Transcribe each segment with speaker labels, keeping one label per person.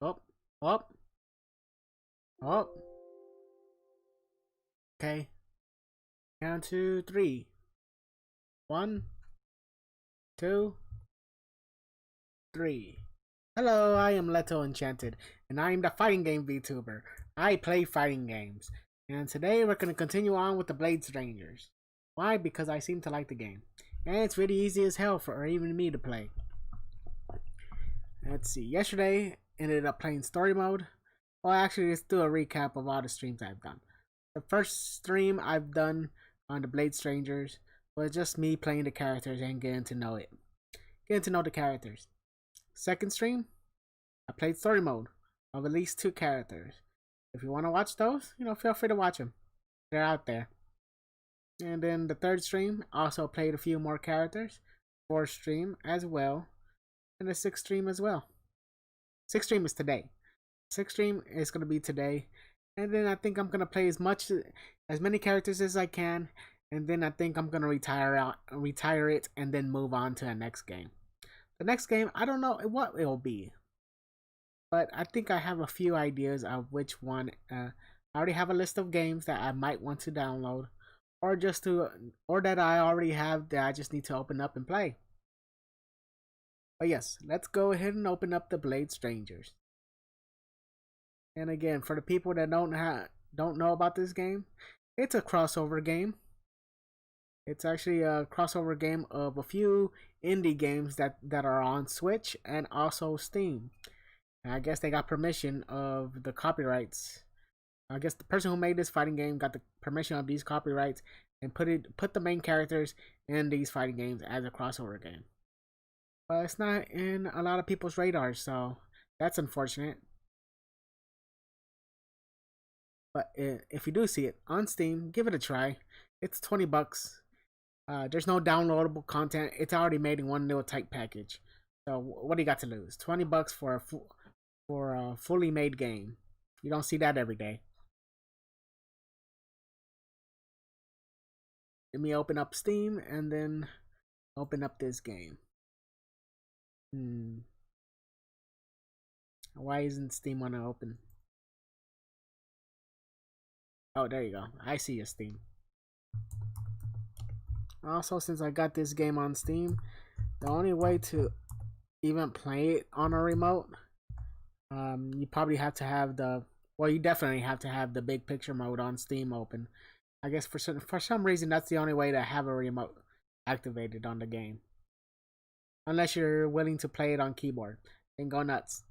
Speaker 1: Up, up, up. Okay. Count to 3. 1, 2, 3. Hello, I am Leto Enchanted, and I am the fighting game VTuber. I play fighting games, and today we're going to continue on with the Blade Strangers. Why? Because I seem to like the game, and it's really easy as hell for even me to play. Let's see, yesterday ended up playing story mode. Well, actually, let's do a recap of all the streams I've done. The first stream I've done on the Blade Strangers was just me playing the characters and getting to know it. Getting to know the characters. Second stream, I played story mode of at least 2 characters. If you want to watch those, feel free to watch them. They're out there. And then the third stream, also played a few more characters. 4th stream as well. And the 6th stream as well. 6th stream is today. 6th stream is going to be today. And then I think I'm going to play as many characters as I can. And then I think I'm going to retire it and then move on to the next game. The next game, I don't know what it will be. But I think I have a few ideas of which one. I already have a list of games that I might want to download. Or that I already have that I just need to open up and play. But yes, let's go ahead and open up the Blade Strangers. And again, for the people that don't know about this game, it's a crossover game. It's actually a crossover game of a few indie games that are on Switch and also Steam. And I guess they got permission of the copyrights. I guess the person who made this fighting game got the permission of these copyrights and put the main characters in these fighting games as a crossover game. But it's not in a lot of people's radars, so that's unfortunate. But if you do see it on Steam, give it a try. It's $20. There's no downloadable content. It's already made in one little tight package. So what do you got to lose? $20 for a fully made game. You don't see that every day. Let me open up Steam and then open up this game. Why isn't Steam want to open? Oh, there you go. I see your Steam. Also, since I got this game on Steam, the only way to even play it on a remote, you probably have to have you definitely have to have the big picture mode on Steam open. I guess for some reason that's the only way to have a remote activated on the game. Unless you're willing to play it on keyboard, then go nuts.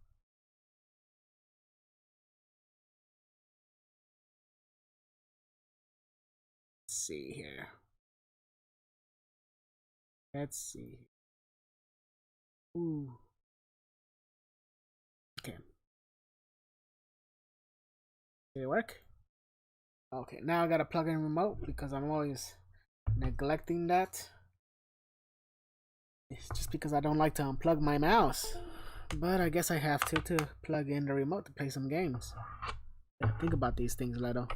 Speaker 1: Let's see here. Let's see. Ooh. Okay. Did it work? Okay, now I gotta plug in remote because I'm always neglecting that. It's just because I don't like to unplug my mouse. But I guess I have to plug in the remote to play some games. Think about these things, Leto.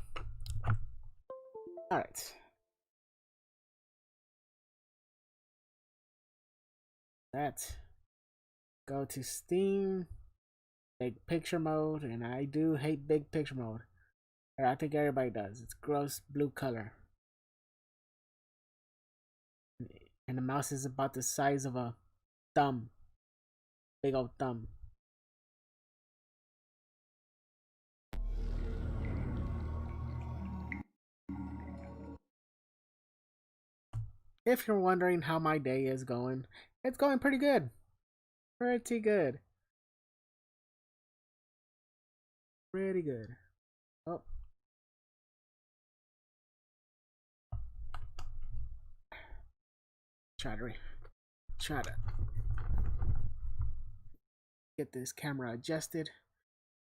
Speaker 1: Alright. Go to Steam, big picture mode, and I do hate big picture mode. Or I think everybody does. It's gross blue color. And the mouse is about the size of a thumb. Big old thumb. If you're wondering how my day is going, it's going pretty good. Pretty good. Pretty good. Oh. Try to get this camera adjusted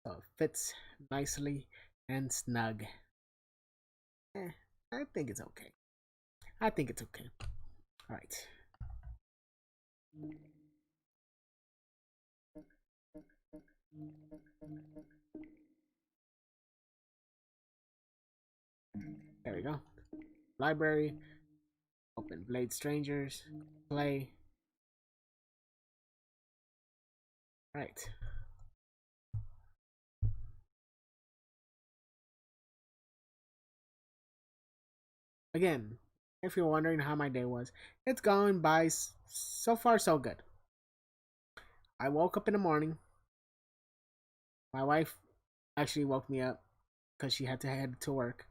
Speaker 1: so it fits nicely and snug. I think it's okay. I think it's okay. All right. There we go. Library. Open Blade Strangers. Play. Right. Again, if you're wondering how my day was, it's going by so far so good. I woke up in the morning. My wife actually woke me up because she had to head to work.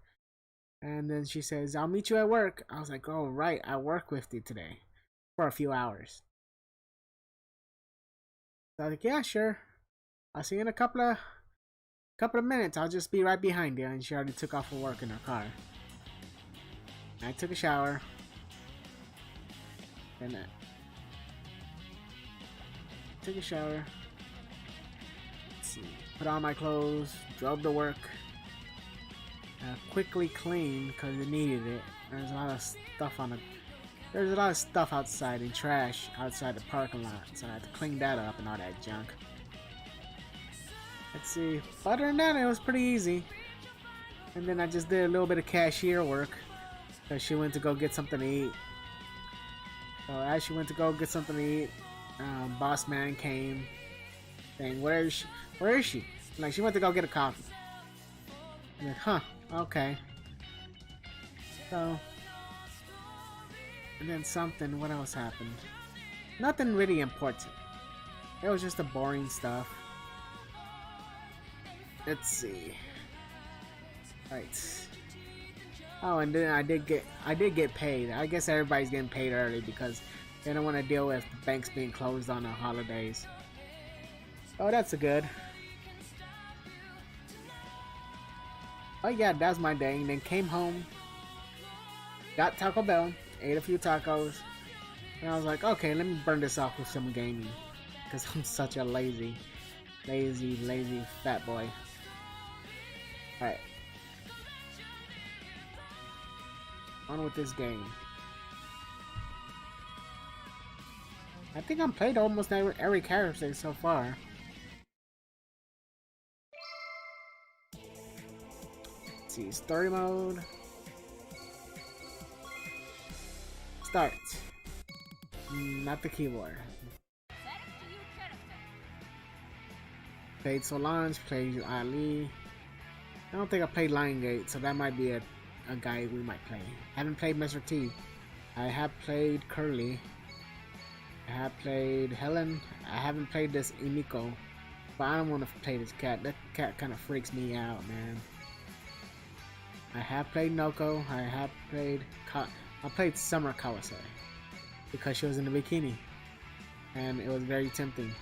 Speaker 1: And then she says, I'll meet you at work. I was like, oh, right, I work with you today for a few hours. So I was like, yeah, sure. I'll see you in a couple of minutes. I'll just be right behind you. And she already took off for work in her car. I took a shower. And I took a shower. Let's see. Put on my clothes. Drove to work. Quickly cleaned because it needed it. There's a lot of stuff on the. There's a lot of stuff outside and trash outside the parking lot, so I had to clean that up and all that junk. Let's see. Other than that, it was pretty easy. And then I just did a little bit of cashier work because she went to go get something to eat. So as she went to go get something to eat, boss man came saying, "Where is she? Where is she?" Like, she went to go get a coffee. I'm like, huh, okay. So, and then something, what else happened? Nothing really important. It was just the boring stuff. Let's see. Right. Oh, and then I did get paid. I guess everybody's getting paid early because they don't want to deal with the banks being closed on the holidays. Oh, that's a good. Oh yeah, that was my day. And then came home, got Taco Bell, ate a few tacos, and I was like, okay, let me burn this off with some gaming, because I'm such a lazy fat boy. Alright. On with this game. I think I've played almost every character so far. Let's see, story mode. Start. Not the keyboard. Played Solange, played Ali. I don't think I played Lion Gate, so that might be a guy we might play. I haven't played Mr. T. I have played Curly. I have played Helen. I haven't played this Emiko, but I don't want to play this cat. That cat kind of freaks me out, man. I have played Noko. I have played I played Summer Kawase because she was in a bikini, and it was very tempting.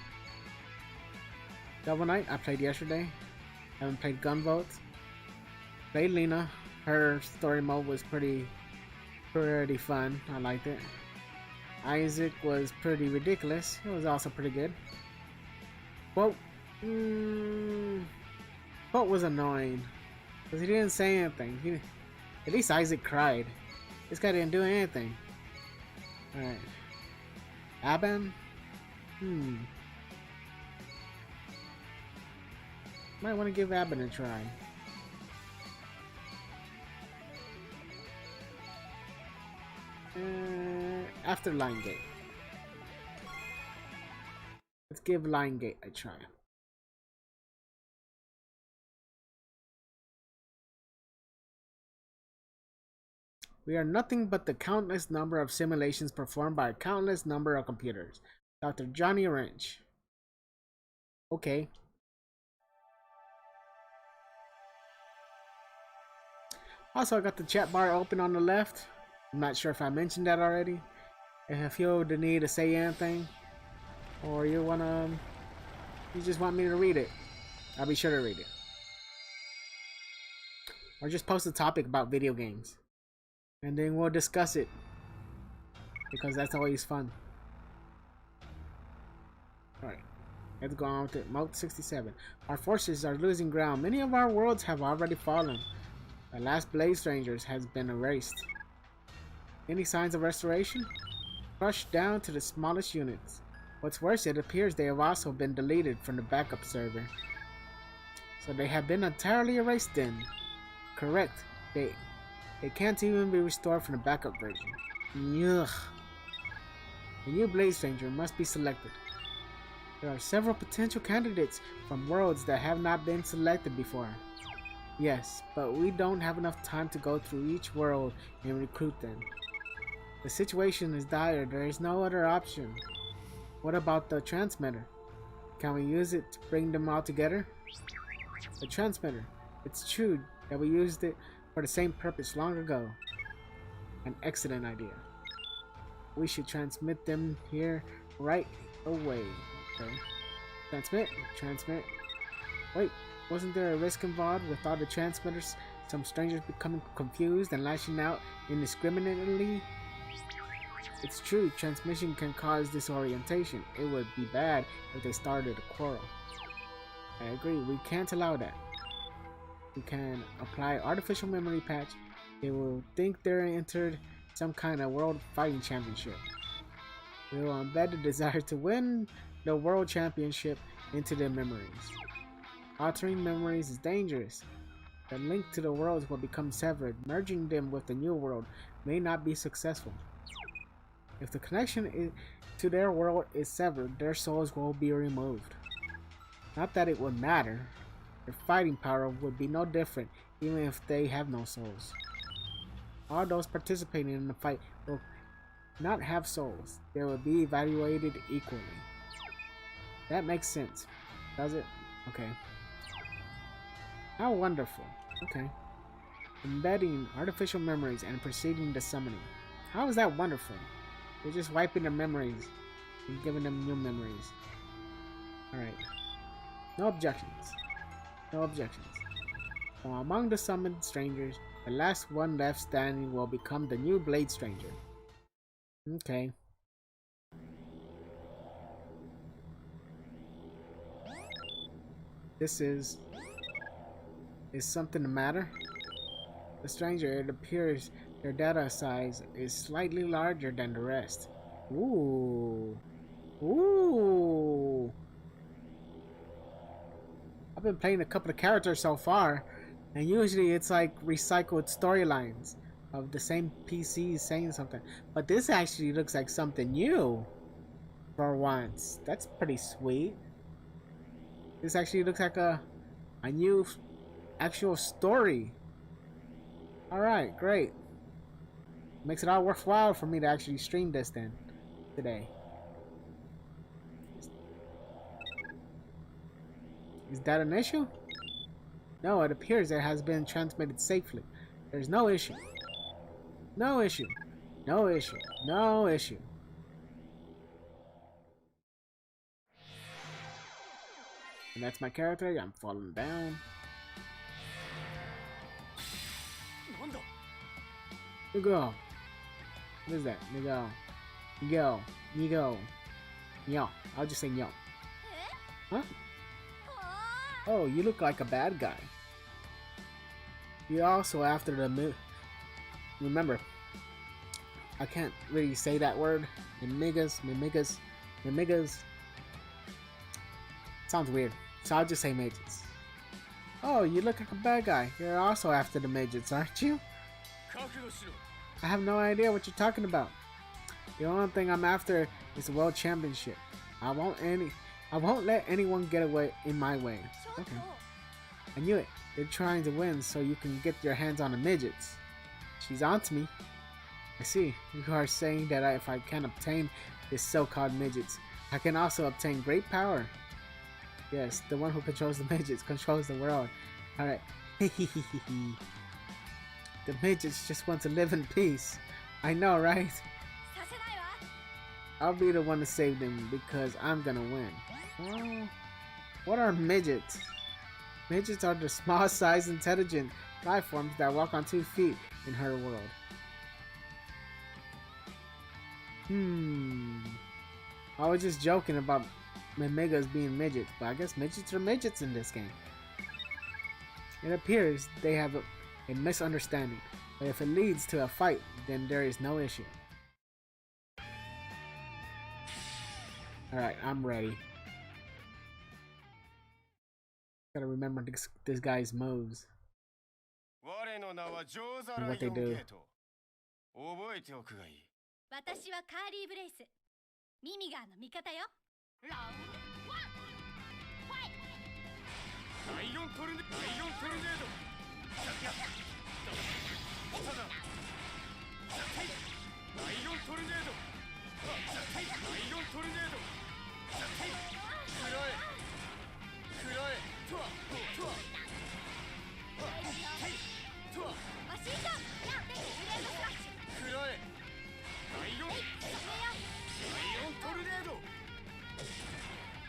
Speaker 1: Double Knight I played yesterday. I haven't played Gunvolt. Played Lena. Her story mode was pretty fun. I liked it. Isaac was pretty ridiculous. It was also pretty good. Quote was annoying because he didn't say anything. At least Isaac cried. This guy didn't do anything. Alright. Aban? Might want to give Aban a try. After Lion Gate. Let's give Lion Gate a try. We are nothing but the countless number of simulations performed by a countless number of computers. Dr. Johnny Wrench. Okay. Also, I got the chat bar open on the left. I'm not sure if I mentioned that already. And if you feel the need to say anything, or you just want me to read it, I'll be sure to read it. Or just post a topic about video games, and then we'll discuss it, because that's always fun. Alright, let's go on with it. Mode 67. Our forces are losing ground. Many of our worlds have already fallen. The last Blade Strangers has been erased. Any signs of restoration? Crushed down to the smallest units. What's worse, it appears they have also been deleted from the backup server. So they have been entirely erased then. Correct. They can't even be restored from the backup version. Ugh. The new Blade Stranger must be selected. There are several potential candidates from worlds that have not been selected before. Yes, but we don't have enough time to go through each world and recruit them. The situation is dire. There is no other option. What about the transmitter? Can we use it to bring them all together? The transmitter. It's true that we used it for the same purpose long ago. An excellent idea. We should transmit them here right away. Okay. Transmit. Transmit. Wait, wasn't there a risk involved with all the transmitters? Some strangers becoming confused and lashing out indiscriminately? It's true, transmission can cause disorientation. It would be bad if they started a quarrel. I agree, we can't allow that. We can apply artificial memory patch. They will think they're entered some kind of world fighting championship. We will embed the desire to win the world championship into their memories. Altering memories is dangerous. The link to the worlds will become severed. Merging them with the new world may not be successful. If the connection to their world is severed, their souls will be removed. Not that it would matter. Their fighting power would be no different, even if they have no souls. All those participating in the fight will not have souls. They will be evaluated equally. That makes sense, does it? Okay. How wonderful. Okay. Embedding artificial memories and proceeding to summoning. How is that wonderful? You're just wiping their memories and giving them new memories. Alright. No objections. No objections. So among the summoned strangers, the last one left standing will become the new Blade Stranger. Okay. This is something the matter? The stranger, it appears their data size is slightly larger than the rest. Ooh. Ooh. I've been playing a couple of characters so far, and usually it's like recycled storylines of the same PCs saying something. But this actually looks like something new for once. That's pretty sweet. This actually looks like a new actual story. Alright, great. Makes it all worthwhile for me to actually stream this then today. Is that an issue? No, it appears it has been transmitted safely. There's no issue. No issue. No issue. No issue. And that's my character. I'm falling down. Go. What is that? Go. Go. Go. Yo. I'll just say yo. Huh? Oh, you look like a bad guy. You're also after the remember, I can't really say that word. Mimigas. Sounds weird. So I'll just say midgets. Oh, you look like a bad guy. You're also after the midgets, aren't you? I have no idea what you're talking about. The only thing I'm after is the world championship. I won't let anyone get away in my way. Okay. I knew it. They're trying to win so you can get your hands on the midgets. She's on to me. I see. You are saying that if I can obtain this so-called midgets, I can also obtain great power. Yes, the one who controls the midgets controls the world. Alright. The midgets just want to live in peace. I know, right? I'll be the one to save them because I'm gonna win. Oh, what are midgets? Midgets are the small-sized, intelligent life forms that walk on 2 feet in her world. I was just joking about Mimigas being midgets, but I guess midgets are midgets in this game. It appears they have a misunderstanding, but if it leads to a fight, then there is no issue. Alright, I'm ready. Gotta remember this guy's moves. And what they do.
Speaker 2: 私はカーリー・ブレイス。ミミガーの味方よ。ラウンド1ファイト。第4トルネード。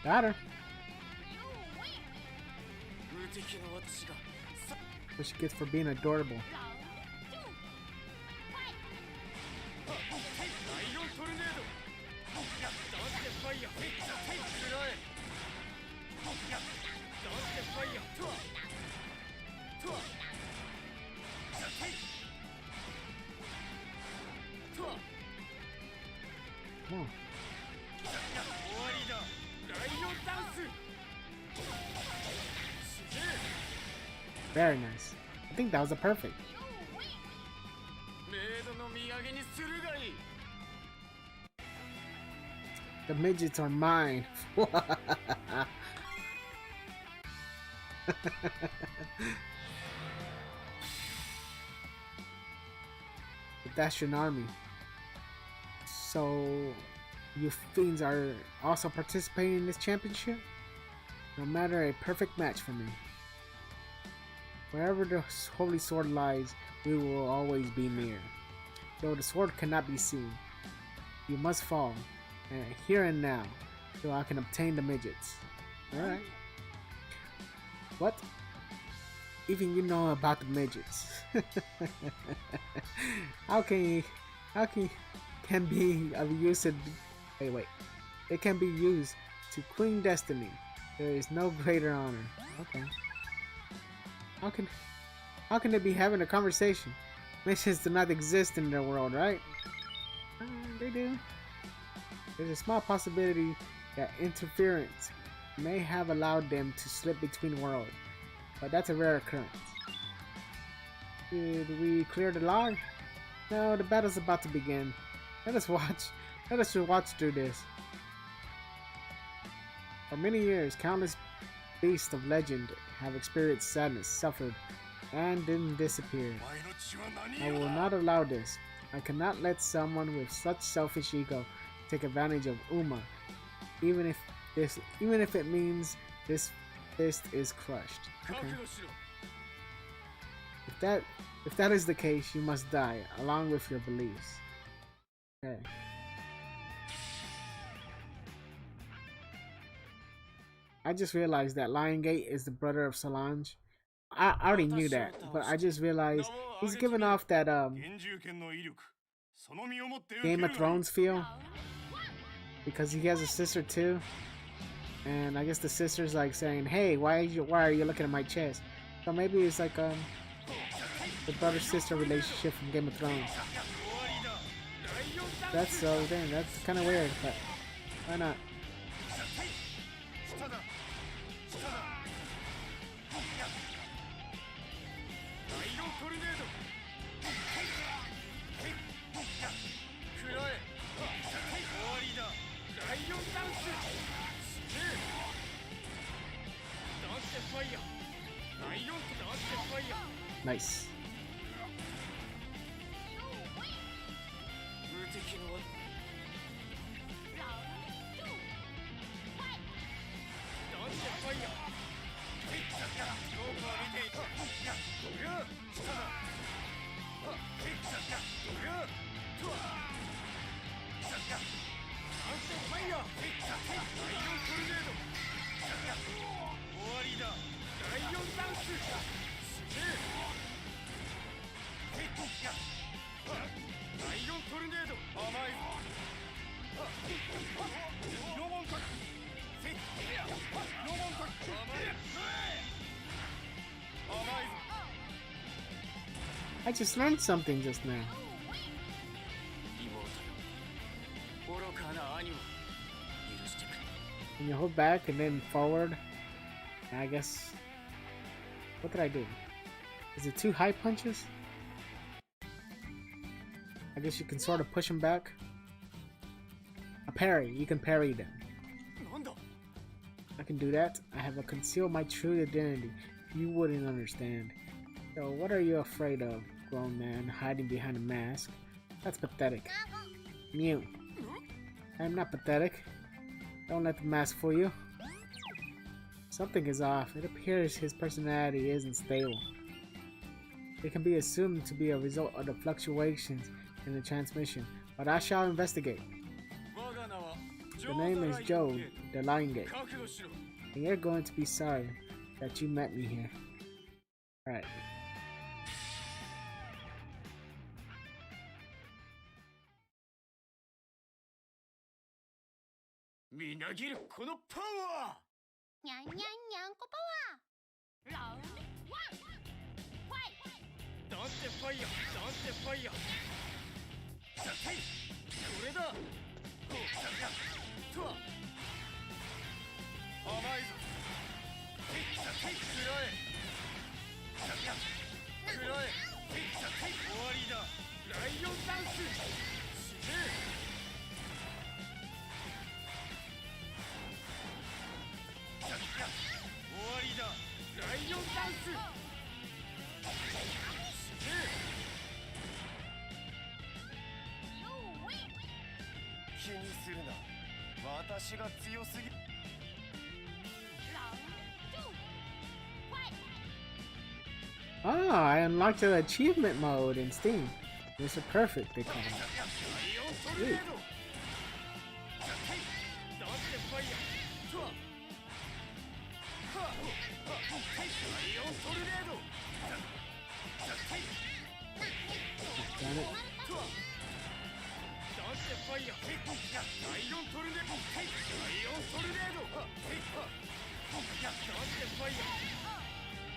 Speaker 1: Got her. What she gets for being adorable. Oh. Very nice. I think that was a perfect. The midgets are mine. That's your army. So, you fiends are also participating in this championship? No matter, a perfect match for me. Wherever the holy sword lies, we will always be near. Though the sword cannot be seen, you must fall, and here and now, so I can obtain the midgets. Alright. What? Even you know about the midgets. How can be of use to wait. It can be used to Queen Destiny. There is no greater honor. Okay. How can they be having a conversation? Missions do not exist in their world, right? They do. There's a small possibility that interference may have allowed them to slip between worlds, but that's a rare occurrence. Did we clear the log? No, the battle's about to begin. Let us watch through this. For many years, countless beasts of legend have experienced sadness, suffered, and then disappeared. I will not allow this. I cannot let someone with such selfish ego take advantage of Uma, even if it means this fist is crushed. Okay. If that is the case, you must die, along with your beliefs. Okay. I just realized that Lion Gate is the brother of Solange. I already knew that, but I just realized he's giving off that Game of Thrones feel, because he has a sister too, and I guess the sister's like saying, "Hey, why are you looking at my chest?" So maybe it's like the brother-sister relationship from Game of Thrones. That's so damn. That's kind of weird, but why not? Nice. I just learned something just now. When you hold back and then forward, I guess. What did I do? Is it 2 high punches? I guess you can sort of push them back. A parry, you can parry them. I can do that. I have concealed my true identity. You wouldn't understand. So what are you afraid of, grown man hiding behind a mask? That's pathetic. Mew. I'm not pathetic. Don't let the mask fool you. Something is off. It appears his personality isn't stable. It can be assumed to be a result of the fluctuations in the transmission, but I shall investigate. The name is Joe, the Lion Gate, and you're going to be sorry that you met me here. Alright. Oh, I unlocked the achievement mode in Steam. Mr. Perfect, they call it. Sweet. Got it.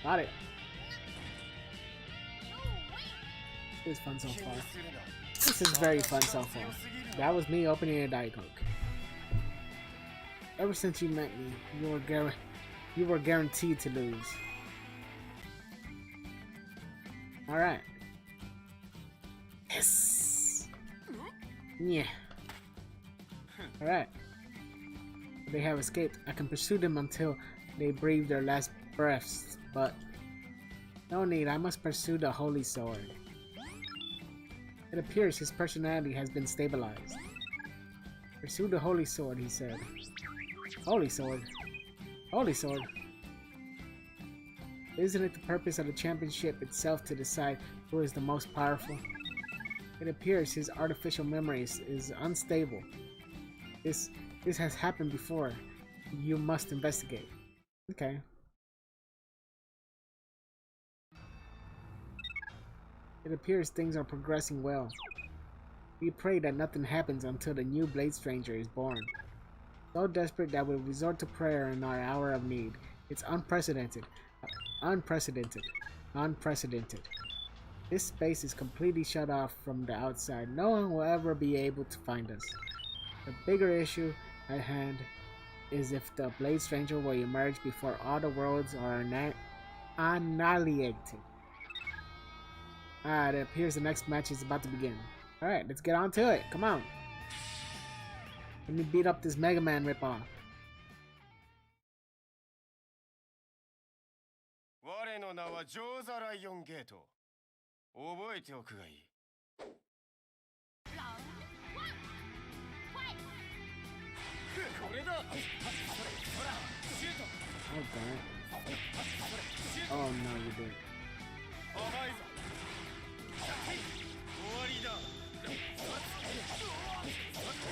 Speaker 1: Got it. This is fun so far. This is very fun so far. That was me opening a Diet Coke. Ever since you met me, you were guaranteed to lose. Alright. Yes! Yeah. Alright. They have escaped. I can pursue them until they breathe their last breaths, but no need, I must pursue the Holy Sword. It appears his personality has been stabilized. Pursue the Holy Sword, he said. Holy Sword? Holy Sword? Isn't it the purpose of the championship itself to decide who is the most powerful? It appears his artificial memory is unstable. This has happened before. You must investigate. Okay. It appears things are progressing well. We pray that nothing happens until the new Blade Stranger is born. So desperate that we resort to prayer in our hour of need. It's unprecedented. Unprecedented. Unprecedented. This space is completely shut off from the outside. No one will ever be able to find us. The bigger issue at hand is if the Blade Stranger will emerge before all the worlds are annihilated. Alright, it appears the next match is about to begin. Alright, let's get on to it. Come on. Let me beat up this Mega Man ripoff. Oh, damn. Oh, no, you didn't.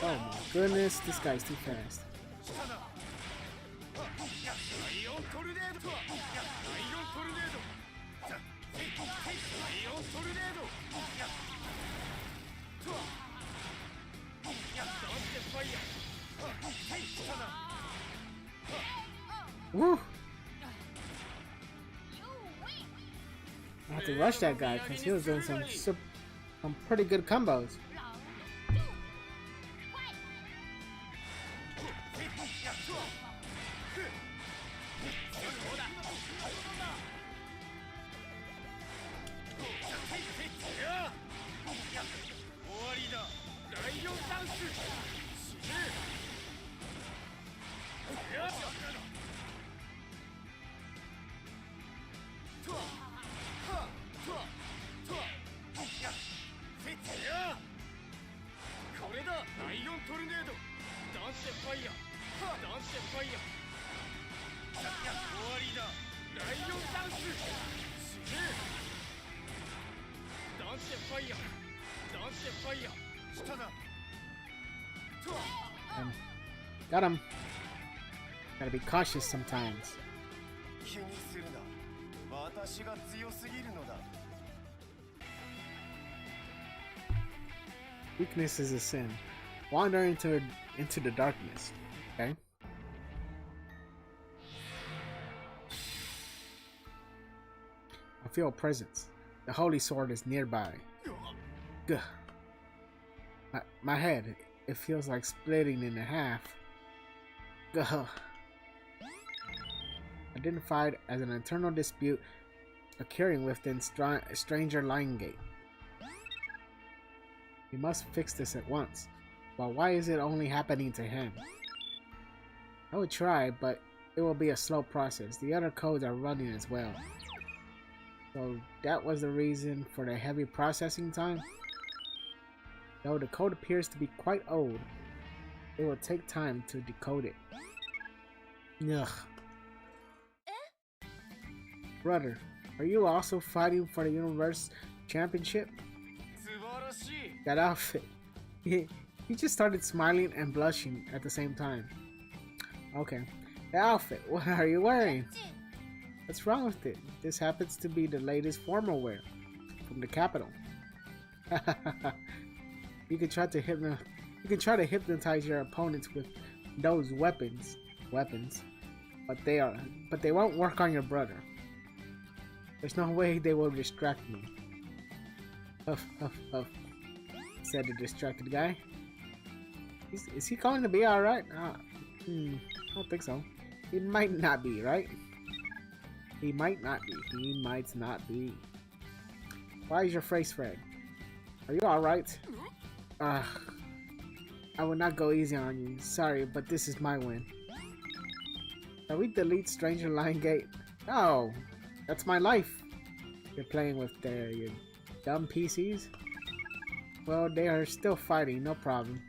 Speaker 1: Oh my goodness, this guy's too fast. Woo! I have to rush that guy because he was doing some pretty good combos. Got him. Gotta be cautious sometimes. Weakness is a sin. Wander into the darkness. Okay. I feel a presence. The holy sword is nearby. Gah. My head, it feels like splitting in half. Gah. Identified as an internal dispute occurring within Stranger Lion Gate. We must fix this at once. But why is it only happening to him? I would try, but it will be a slow process. The other codes are running as well. So that was the reason for the heavy processing time? Though the code appears to be quite old, it will take time to decode it. Ugh. Brother, are you also fighting for the Universe Championship? That outfit. He just started smiling and blushing at the same time. Okay. The outfit. What are you wearing? What's wrong with it? This happens to be the latest formal wear from the capital. You can try to hypnotize your opponents with those weapons, but they won't work on your brother. There's no way they will distract me. Huff, huff, huff, said the distracted guy. Is he going to be alright? I don't think so. He might not be, right? He might not be. He might not be. Why is your face red? Are you alright? I will not go easy on you. Sorry, but this is my win. Can we delete Stranger Lion Gate? No! That's my life! You're playing with your dumb PCs? Well, they are still fighting, no problem.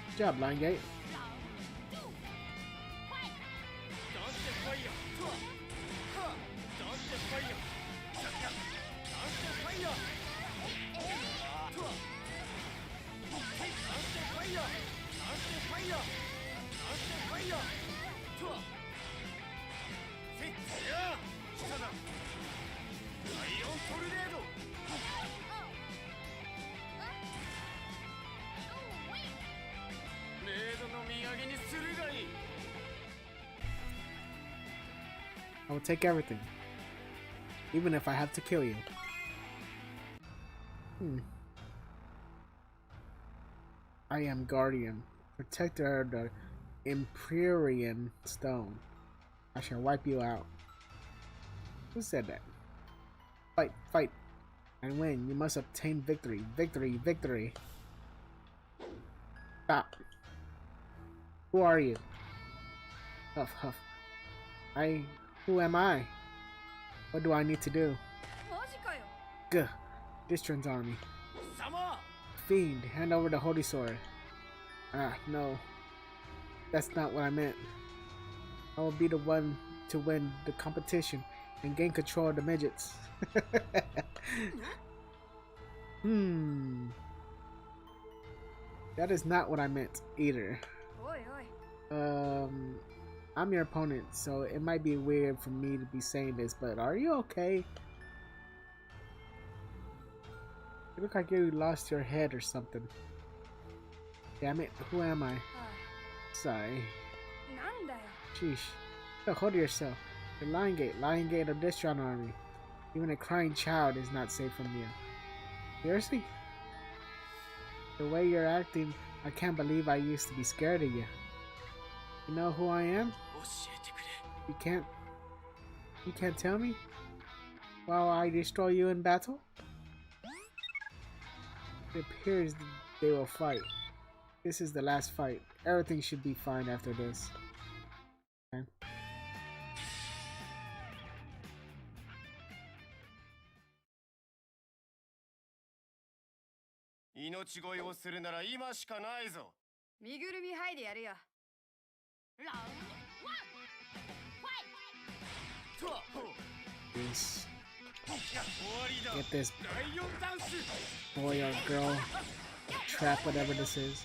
Speaker 1: Good job, Lion Gate. I will take everything, even if I have to kill you. I am Guardian, protector of the Empyrean Stone. I shall wipe you out. Who said that? Fight, fight, and win. You must obtain victory, victory, victory. Stop. Who are you? Huff, huff. Who am I? What do I need to do? Gah. Distron's army. Fiend, hand over the holy sword. Ah, no. That's not what I meant. I will be the one to win the competition, and gain control of the midgets. That is not what I meant either. I'm your opponent, so it might be weird for me to be saying this, but are you okay? You look like you lost your head or something. Damn it, who am I? Sorry. Sheesh. So hold yourself. The Lion Gate of this John Army. Even a crying child is not safe from you. Seriously? The way you're acting, I can't believe I used to be scared of you. You know who I am? You can't tell me? While I destroy you in battle? It appears they will fight. This is the last fight. Everything should be fine after this. Okay. This. Get this boy or girl trap, whatever this is.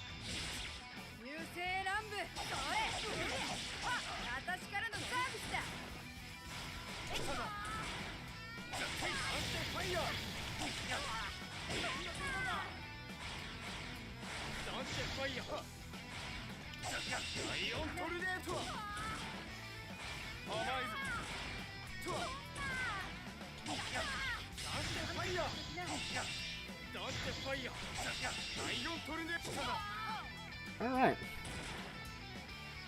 Speaker 1: Alright.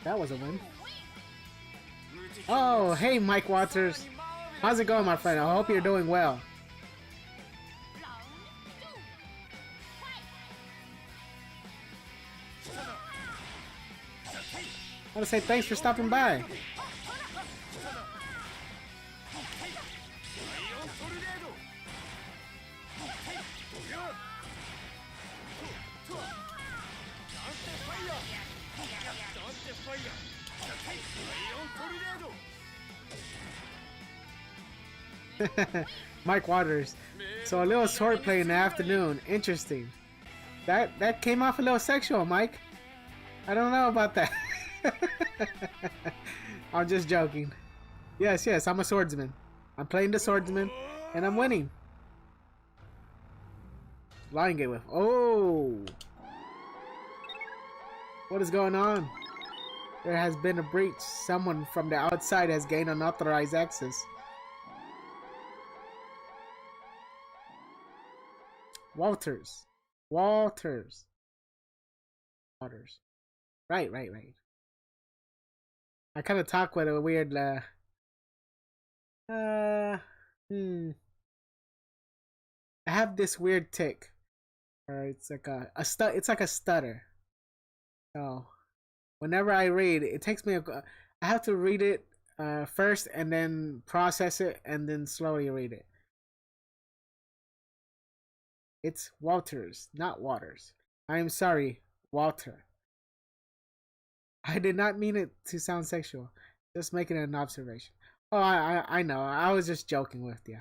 Speaker 1: That was a win. Oh, hey Mike Waters. How's it going, my friend? I hope you're doing well. I want to say thanks for stopping by. Mike Waters. So a little swordplay in the afternoon. Interesting. That came off a little sexual, Mike. I don't know about that. I'm just joking. Yes, I'm a swordsman. I'm playing the swordsman, and I'm winning. Lion Gate with. Oh! What is going on? There has been a breach. Someone from the outside has gained unauthorized access. Waters. Right. I kind of talk with a weird, I have this weird tick. Or it's like it's like a stutter. So, whenever I read, it takes me I have to read it first and then process it and then slowly read it. It's Walters, not Waters. I am sorry, Walter. I did not mean it to sound sexual. Just making an observation. Oh, I know. I was just joking with you.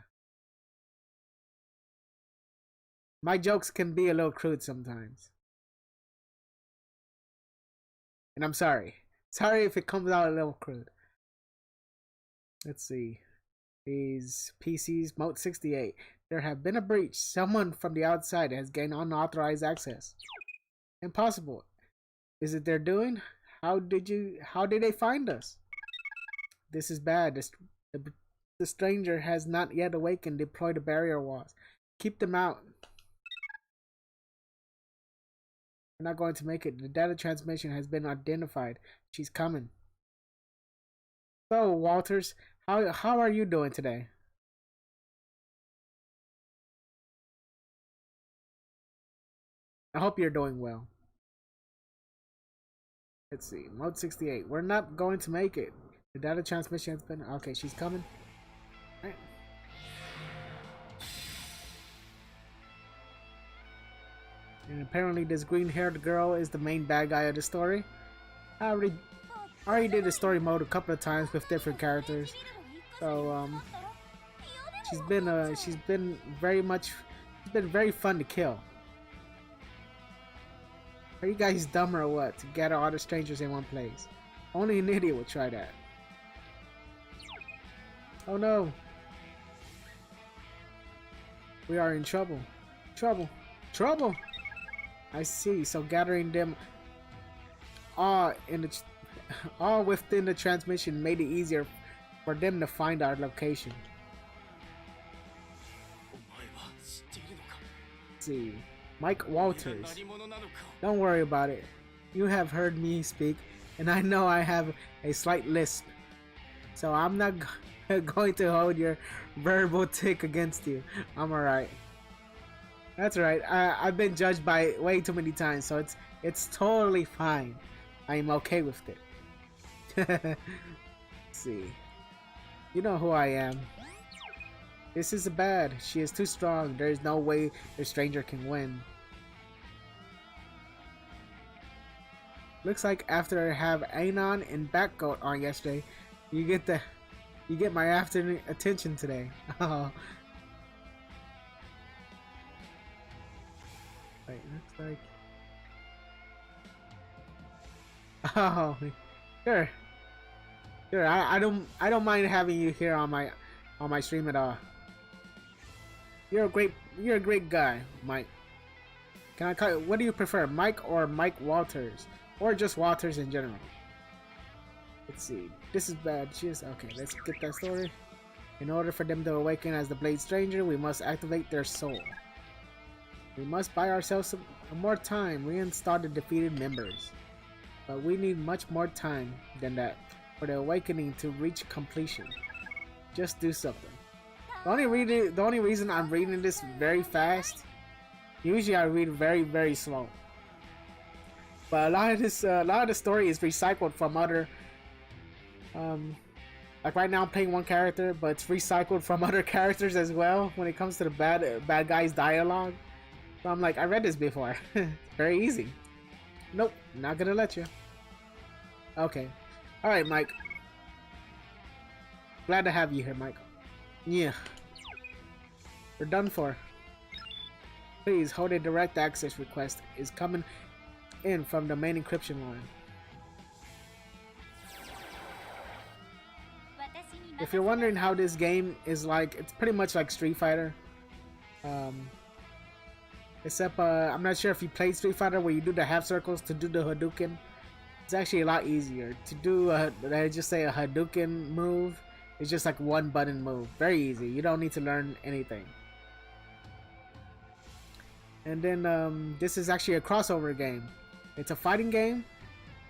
Speaker 1: My jokes can be a little crude sometimes. And I'm sorry. Sorry if it comes out a little crude. Let's see. These PCs, Mode 68. There have been a breach. Someone from the outside has gained unauthorized access. Impossible. Is it their doing? How did they find us? This is bad. The stranger has not yet awakened. Deploy the barrier walls. Keep them out. We're not going to make it. The data transmission has been identified. She's coming. So, Walters, how are you doing today? I hope you're doing well. Let's see. Mode 68. We're not going to make it. The data transmission has been... Okay, she's coming. All right. And apparently this green-haired girl is the main bad guy of the story. I already did the story mode a couple of times with different characters. So, she's been very much, she's been very fun to kill. Are you guys dumb or what? To gather all the strangers in one place. Only an idiot would try that. Oh no. We are in trouble. Trouble. Trouble! I see. So gathering them all in the all within the transmission made it easier for them to find our location. Let's see. Mike Walters. Don't worry about it. You have heard me speak, and I know I have a slight lisp. So I'm not going to hold your verbal tick against you. I'm alright. That's right. I've been judged by way too many times, so it's totally fine. I am okay with it. Let's see. You know who I am. This is bad. She is too strong. There is no way the stranger can win. Looks like after I have Anon and Backgoat on yesterday, you get my afternoon attention today. Oh. Wait, looks like. Oh, sure. Sure. I don't mind having you here on my stream at all. You're a great guy, Mike. Can I call you, what do you prefer, Mike or Mike Walters, or just Walters in general? Let's see. This is bad. Cheers. Okay, let's get that story. In order for them to awaken as the Blade Stranger, we must activate their soul. We must buy ourselves some more time, reinstall the defeated members. But we need much more time than that for the awakening to reach completion. Just do something. The only reason I'm reading this very fast, usually I read very, very slow. But a lot of the story is recycled from other, like right now I'm playing one character, but it's recycled from other characters as well when it comes to the bad guy's dialogue. So I'm like, I read this before. Very easy. Nope, not gonna let you. Okay. Alright, Mike. Glad to have you here, Mike. Yeah. We're done for. Please hold a direct access request is coming in from the main encryption line. If you're wondering how this game is like, it's pretty much like Street Fighter. Except, I'm not sure if you played Street Fighter where you do the half circles to do the Hadouken. It's actually a lot easier. To do, I just say a Hadouken move, it's just like one button move. Very easy. You don't need to learn anything. And then, this is actually a crossover game. It's a fighting game,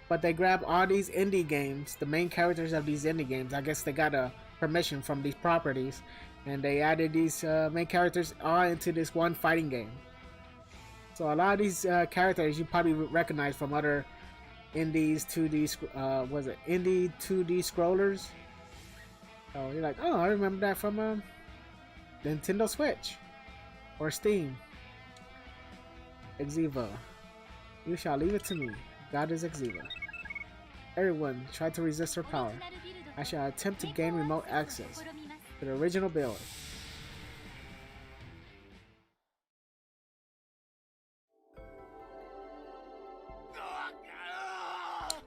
Speaker 1: but they grab all these indie games, the main characters of these indie games. I guess they got a permission from these properties, and they added these main characters all into this one fighting game. So a lot of these characters you probably recognize from other indies 2D, was it indie 2D scrollers? So you're like, oh, I remember that from Nintendo Switch or Steam. Exiva, you shall leave it to me. God is Exiva. Everyone, try to resist her power. I shall attempt to gain remote access to the original build.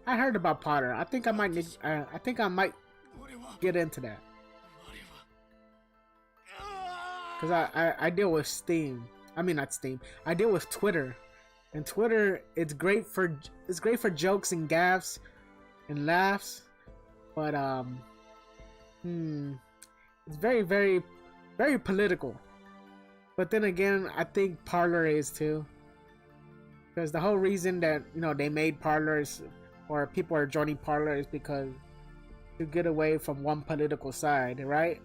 Speaker 1: I heard about Potter. I think I might get into that. Cause I deal with Steam. I mean not Steam. I deal with Twitter, and Twitter it's great for jokes and gaffes and laughs, but it's very very very political. But then again, I think Parler is too, because the whole reason that they made Parlers or people are joining Parler is because to get away from one political side, right?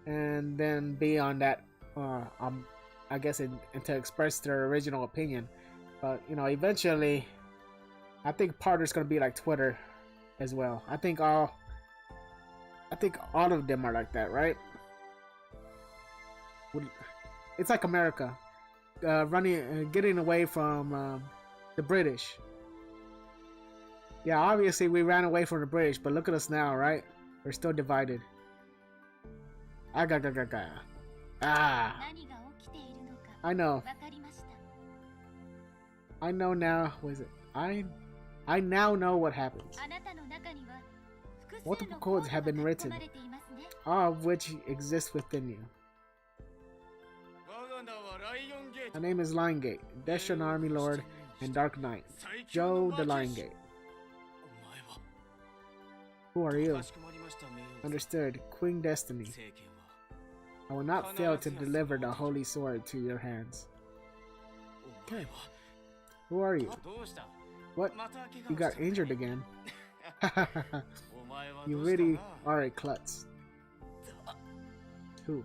Speaker 1: And then be on that, I guess, and to express their original opinion. But eventually, I think Parler's gonna be like Twitter as well. I think all of them are like that, right? It's like America, getting away from the British. Yeah, obviously we ran away from the British, but look at us now, right? We're still divided. Ah,
Speaker 2: 何が起きているのか
Speaker 1: I know.
Speaker 2: 分かりました。
Speaker 1: I know now. Was it? I now know what happens.
Speaker 2: あなたの中には複数
Speaker 1: Multiple
Speaker 2: の
Speaker 1: codes
Speaker 2: コー
Speaker 1: have
Speaker 2: ド
Speaker 1: been
Speaker 2: が書き込
Speaker 1: written,
Speaker 2: まれていますね。
Speaker 1: all of which exist within you. My name is Lion Gate, Destron Army Lord, and Dark Knight, Joe the Lion Gate. Who are you? Understood, Queen Destiny. I will not fail to deliver the holy sword to your hands. Okay. Who are you? What? You got injured again? You really are a klutz. Who?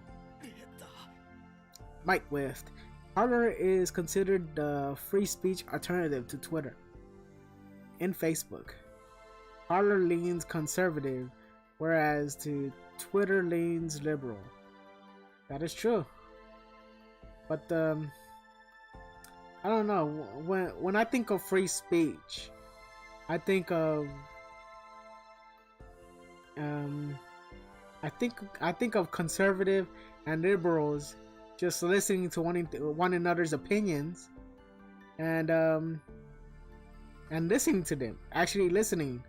Speaker 1: Mike Wift. Parler is considered the free speech alternative to Twitter and Facebook. Parler leans conservative, whereas to Twitter leans liberal. That is true. But I don't know. When I think of free speech, I think of I think of conservative and liberals just listening to one another's opinions and listening to them, actually listening,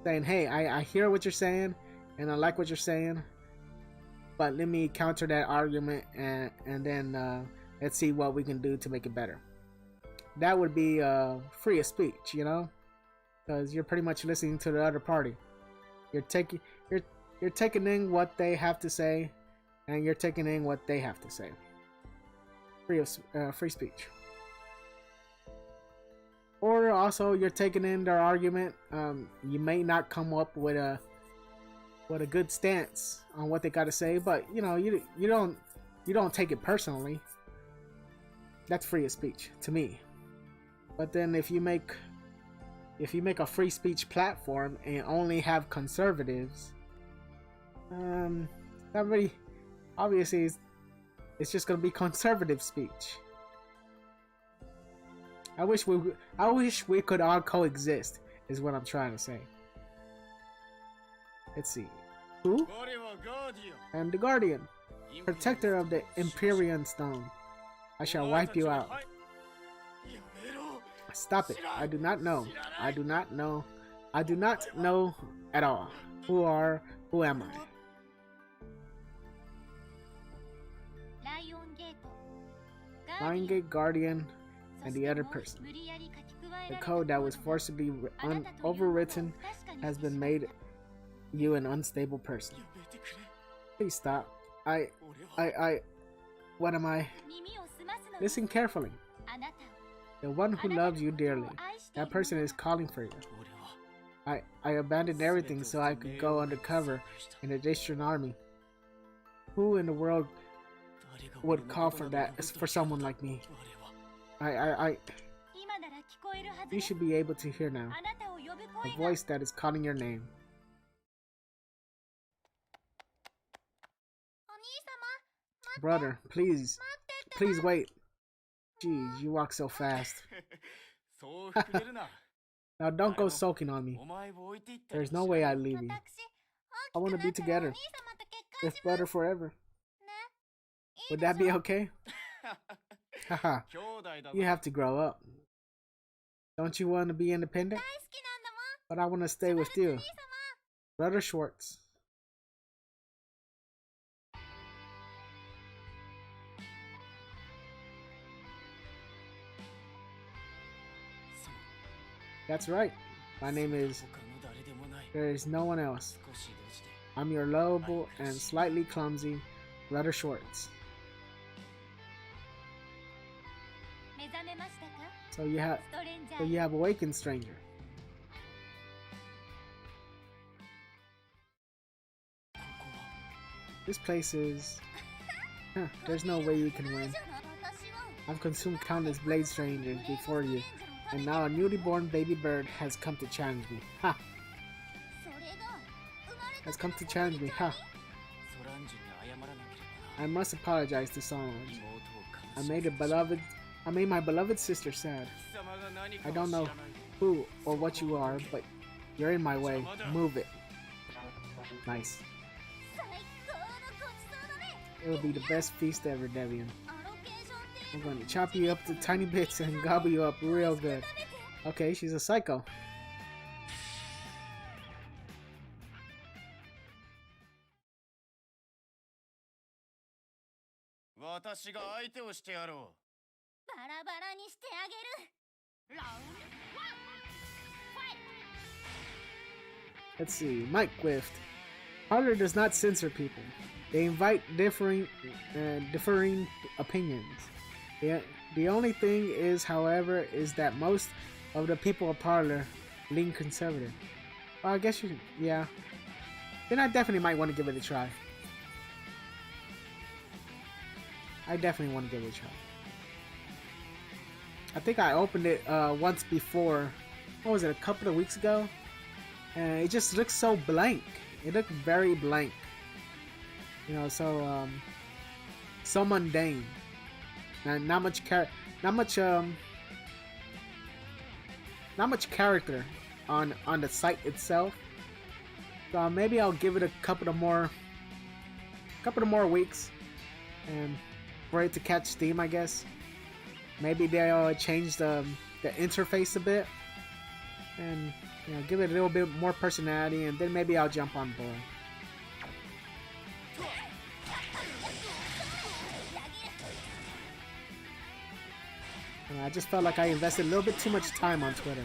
Speaker 1: saying, hey, I hear what you're saying and I like what you're saying, but let me counter that argument and then let's see what we can do to make it better. That would be free of speech, you know, because you're pretty much listening to the other party. You're taking in what they have to say, and you're taking in what they have to say. Free speech. Or also you're taking in their argument. You may not come up with a good stance on what they got to say, but you know you don't take it personally. That's free of speech to me. But then if you make a free speech platform and only have conservatives, that really obviously it's just gonna be conservative speech. I wish we could all coexist, is what I'm trying to say. Let's see. Who? I'm the Guardian, protector of the Empyrean Stone. I shall wipe you out. Stop it. I do not know. I do not know. I do not know at all. Who am I? Lion Gate, Guardian, and the other person. The code that was forcibly overwritten has been made you an unstable person. Please stop. What am I? Listen carefully. The one who loves you dearly. That person is calling for you. I abandoned everything so I could go undercover in the Destron Army. Who in the world would call for that for someone like me? You should be able to hear now. A voice that is calling your name. Brother, please wait. Jeez, you walk so fast. Now don't go sulking on me. There's no way I'd leave you. I want to be together. With brother forever. Would that be okay? Haha. You have to grow up. Don't you want to be independent? But I want to stay with you. Brother Schwartz. That's right. My name is... There is no one else. I'm your lovable and slightly clumsy Brother Schwartz. So you have awakened, stranger. This place is... there's no way you can win. I've consumed countless blade strangers before you, and now a newly born baby bird has come to challenge me. Ha! Has come to challenge me. Ha! I must apologize to Solange. I made my beloved sister sad. I don't know who or what you are, but you're in my way. Move it. Nice. It'll be the best feast ever, Devian. I'm going to chop you up to tiny bits and gobble you up real good. Okay, she's a psycho. Let's see, Mike Quift. Parlor does not censor people. They invite differing opinions. The only thing is, however, is that most of the people of Parlor lean conservative. Well, I guess you, yeah. Then I definitely might want to give it a try. I definitely want to give it a try. I think I opened it once before. What was it, a couple of weeks ago? And it just looks so blank. It looked very blank. You know, so mundane. And not much character on the site itself. So maybe I'll give it a couple of more weeks, and for it to catch steam, I guess. Maybe they'll change the interface a bit, and you know, give it a little bit more personality, and then maybe I'll jump on board. I just felt like I invested a little bit too much time on Twitter.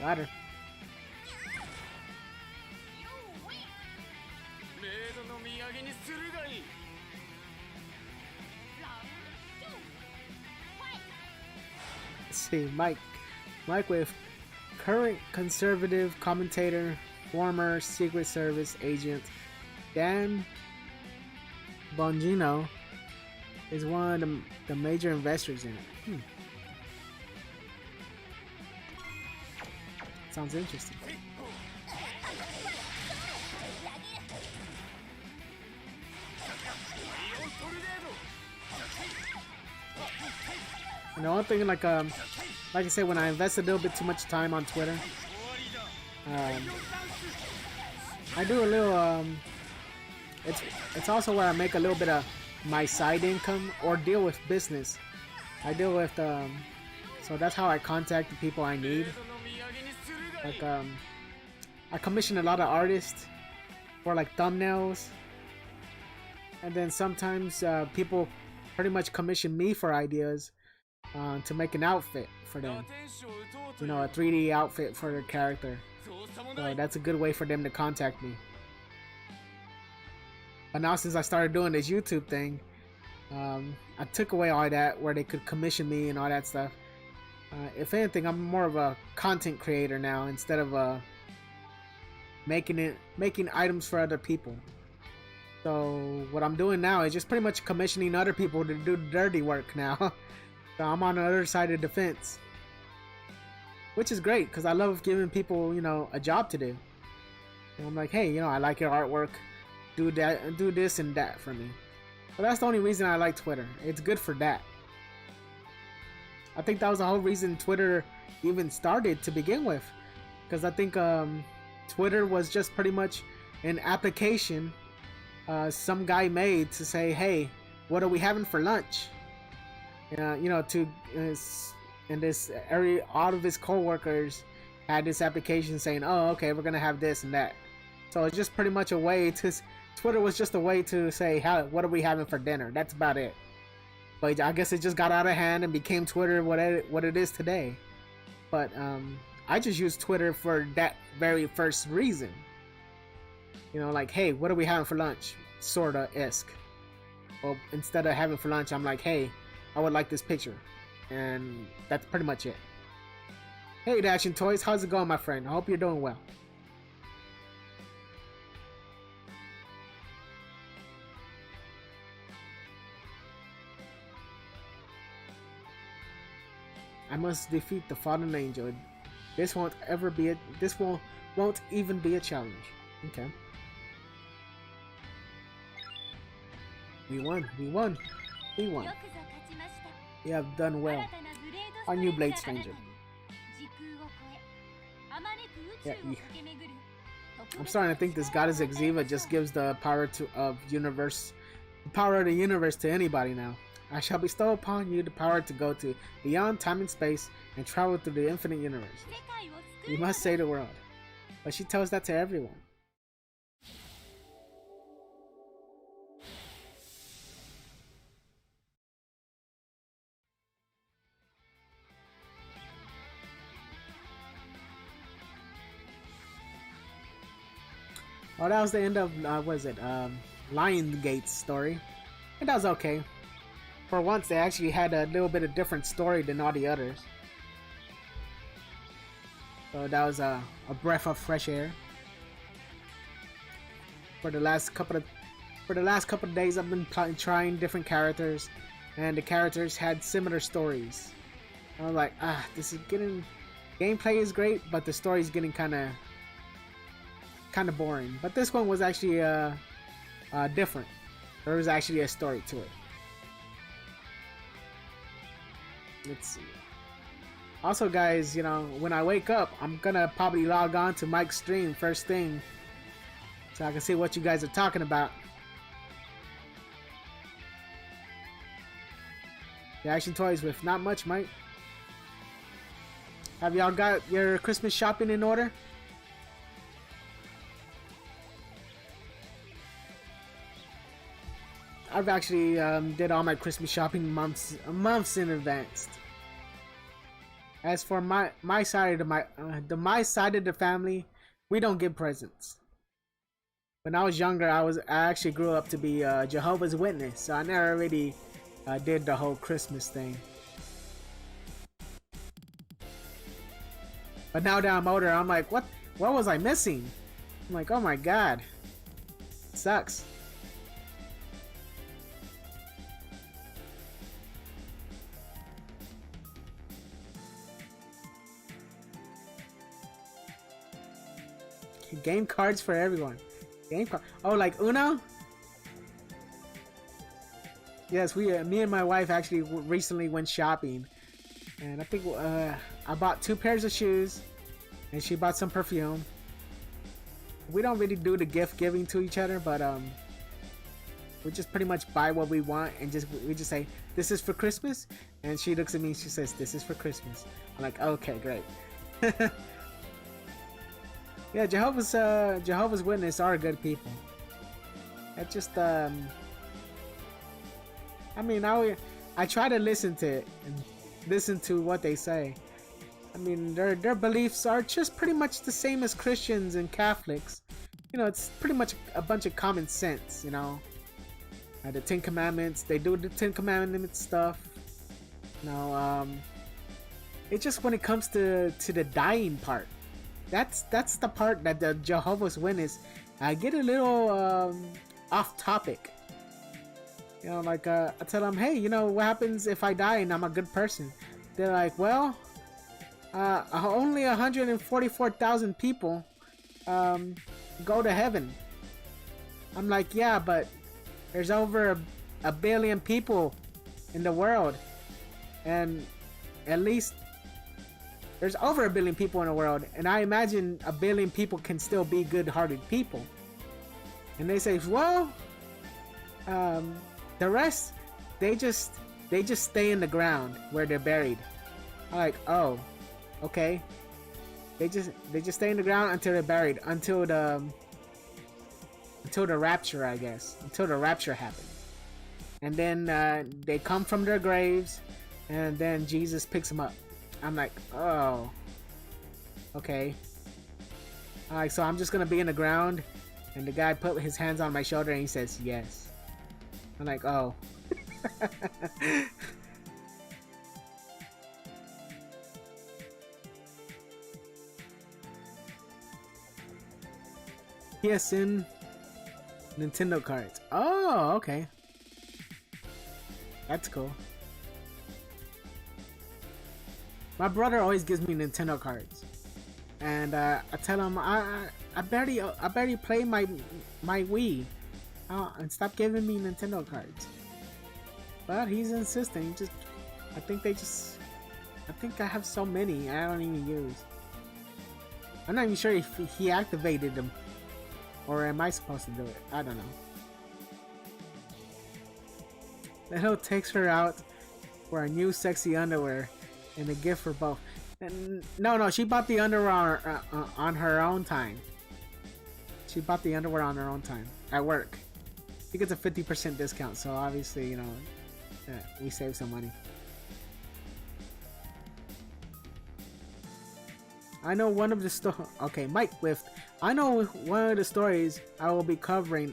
Speaker 1: Got her. Let's see, Mike with current conservative commentator, former Secret Service agent Dan Bongino is one of the major investors in it. Sounds interesting. And the one thing, like I said, when I invest a little bit too much time on Twitter, I do a little. It's also where I make a little bit of my side income or deal with business. I deal with so that's how I contact the people I need. Like I commission a lot of artists for like thumbnails, and then sometimes people pretty much commission me for ideas to make an outfit for them. You know, a 3D outfit for their character. So that's a good way for them to contact me. But now since I started doing this YouTube thing, I took away all that where they could commission me and all that stuff. If anything, I'm more of a content creator now instead of making items for other people. So what I'm doing now is just pretty much commissioning other people to do dirty work now. So I'm on the other side of the fence, which is great because I love giving people, you know, a job to do. And I'm like, hey, you know, I like your artwork, do that, do this and that for me. But that's the only reason I like Twitter. It's good for that. I think that was the whole reason Twitter even started to begin with, because I think Twitter was just pretty much an application some guy made to say, hey, what are we having for lunch? You know, to and this all of his coworkers had this application saying, oh, okay, we're gonna have this and that. So it's just pretty much a way to, Twitter was just a way to say, what are we having for dinner? That's about it. But I guess it just got out of hand and became Twitter what it is today. But I just use Twitter for that very first reason. You know, like, hey, what are we having for lunch? Sorta-esque. Well, instead of having for lunch, I'm like, hey, I would like this picture. And that's pretty much it. Hey, Dashing Toys, how's it going, my friend? I hope you're doing well. must defeat the fallen angel. This won't even be a challenge. Okay. We won. You have done well. Our new Blade Stranger. Yeah, I'm starting to think this goddess Exiva just gives the power of the universe to anybody now. I shall bestow upon you the power to go to beyond time and space and travel through the infinite universe. You must save the world. But she tells that to everyone. Oh, that was the end of, Lion Gate's story. And that was okay. For once, they actually had a little bit of different story than all the others. So that was a breath of fresh air. For the last couple of days, I've been trying different characters, and the characters had similar stories. I was like, this is getting, gameplay is great, but the story is getting kind of boring. But this one was actually different. There was actually a story to it. Let's see. Also, guys, you know, when I wake up, I'm gonna probably log on to Mike's stream first thing, so I can see what you guys are talking about. The action toys with not much, Mike. Have y'all got your Christmas shopping in order? I've actually did all my Christmas shopping months in advance. As for my side of my side of the family, we don't give presents. When I was younger, I actually grew up to be a Jehovah's Witness, so I never really did the whole Christmas thing. But now that I'm older, I'm like, what was I missing? I'm like, oh my god, it sucks. Game cards for everyone. Oh, like Uno? Yes, me and my wife actually recently went shopping, and I think I bought 2 pairs of shoes, and she bought some perfume. We don't really do the gift giving to each other, but we just pretty much buy what we want, and we just say, "This is for Christmas," and she looks at me and she says, "This is for Christmas." I'm like, "Okay, great." Yeah, Jehovah's Witness are good people. It just I mean, I try to listen to it and listen to what they say. I mean, their beliefs are just pretty much the same as Christians and Catholics. You know, it's pretty much a bunch of common sense. You know, the 10 Commandments. They do the 10 Commandments stuff. You know, it's just when it comes to the dying part. That's the part that the Jehovah's Witness get a little off topic. You know, like I tell them, hey, you know, what happens if I die and I'm a good person? They're like, well, only 144,000 people go to heaven. I'm like, yeah, but there's over a billion people in the world, and at least there's over a billion people in the world, and I imagine a billion people can still be good-hearted people. And they say, well, the rest, they just stay in the ground where they're buried. I'm like, oh, okay. They just stay in the ground until they're buried, until the rapture, I guess, until the rapture happens. And then they come from their graves, and then Jesus picks them up. I'm like, oh, okay. Alright, so I'm just gonna be in the ground, and the guy put his hands on my shoulder and he says yes. I'm like, oh. PSN Nintendo cards. Oh, okay. That's cool. My brother always gives me Nintendo cards, and I tell him I barely play my Wii, and stop giving me Nintendo cards. But he's insistent. He just, I think I have so many I don't even use. I'm not even sure if he activated them, or am I supposed to do it? I don't know. Leno takes her out for a new sexy underwear and a gift for both. No, she bought the underwear on her own time. She bought the underwear on her own time at work. She gets a 50% discount, so obviously, you know, we save some money. I know one of the Okay, Mike Lift. I know one of the stories I will be covering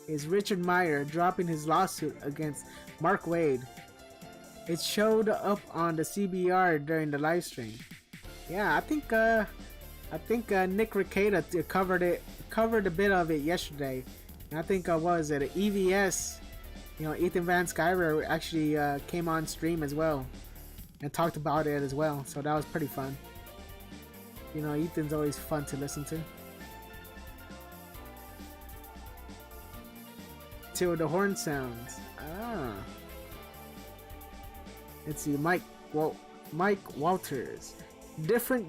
Speaker 1: is Richard Meyer dropping his lawsuit against Mark Wade. It showed up on the CBR during the live stream. Yeah, I think Nick Rekieta covered a bit of it yesterday. And I think was it EVS? You know, Ethan Van Sciver actually came on stream as well and talked about it as well. So that was pretty fun. You know, Ethan's always fun to listen to. Till the horn sounds. Ah. Let's see, Mike Walters. Different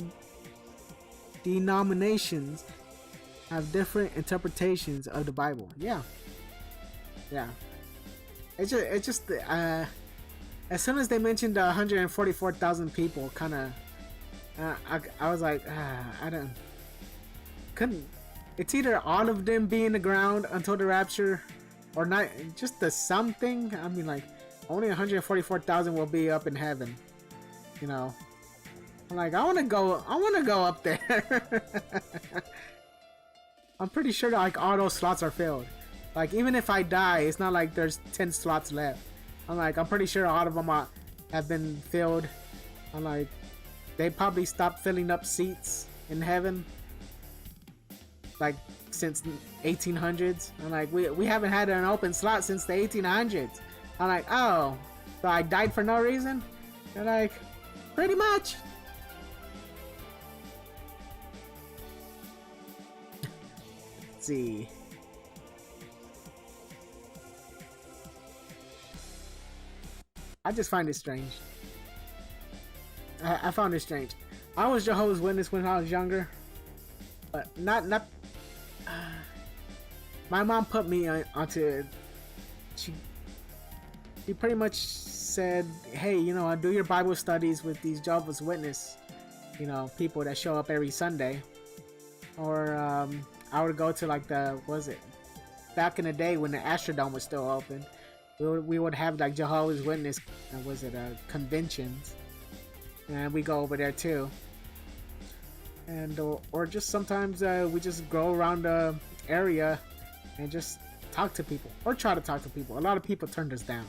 Speaker 1: denominations have different interpretations of the Bible. Yeah. It's just as soon as they mentioned 144,000 people, kind of, I was like, couldn't. It's either all of them be in the ground until the rapture, or not. Just the something. I mean, like, only 144,000 will be up in heaven. You know, I'm like, I want to go up there. I'm pretty sure that, like, all those slots are filled. Like, even if I die, it's not like there's 10 slots left. I'm pretty sure all of them have been filled. I'm like, they probably stopped filling up seats in heaven, like, since 1800s. I'm like, we haven't had an open slot since the 1800s. I'm like, oh, so I died for no reason? They're like, pretty much. Let's see. I just find it strange. I found it strange. I was Jehovah's Witness when I was younger, but not. My mom put me onto. She pretty much said, "Hey, you know, do your Bible studies with these Jehovah's Witness, you know, people that show up every Sunday." Or I would go to, like, back in the day when the Astrodome was still open. We would have, like, Jehovah's Witness, conventions, and we go over there too. And or just sometimes we just go around the area and just talk to people, or try to talk to people. A lot of people turned us down.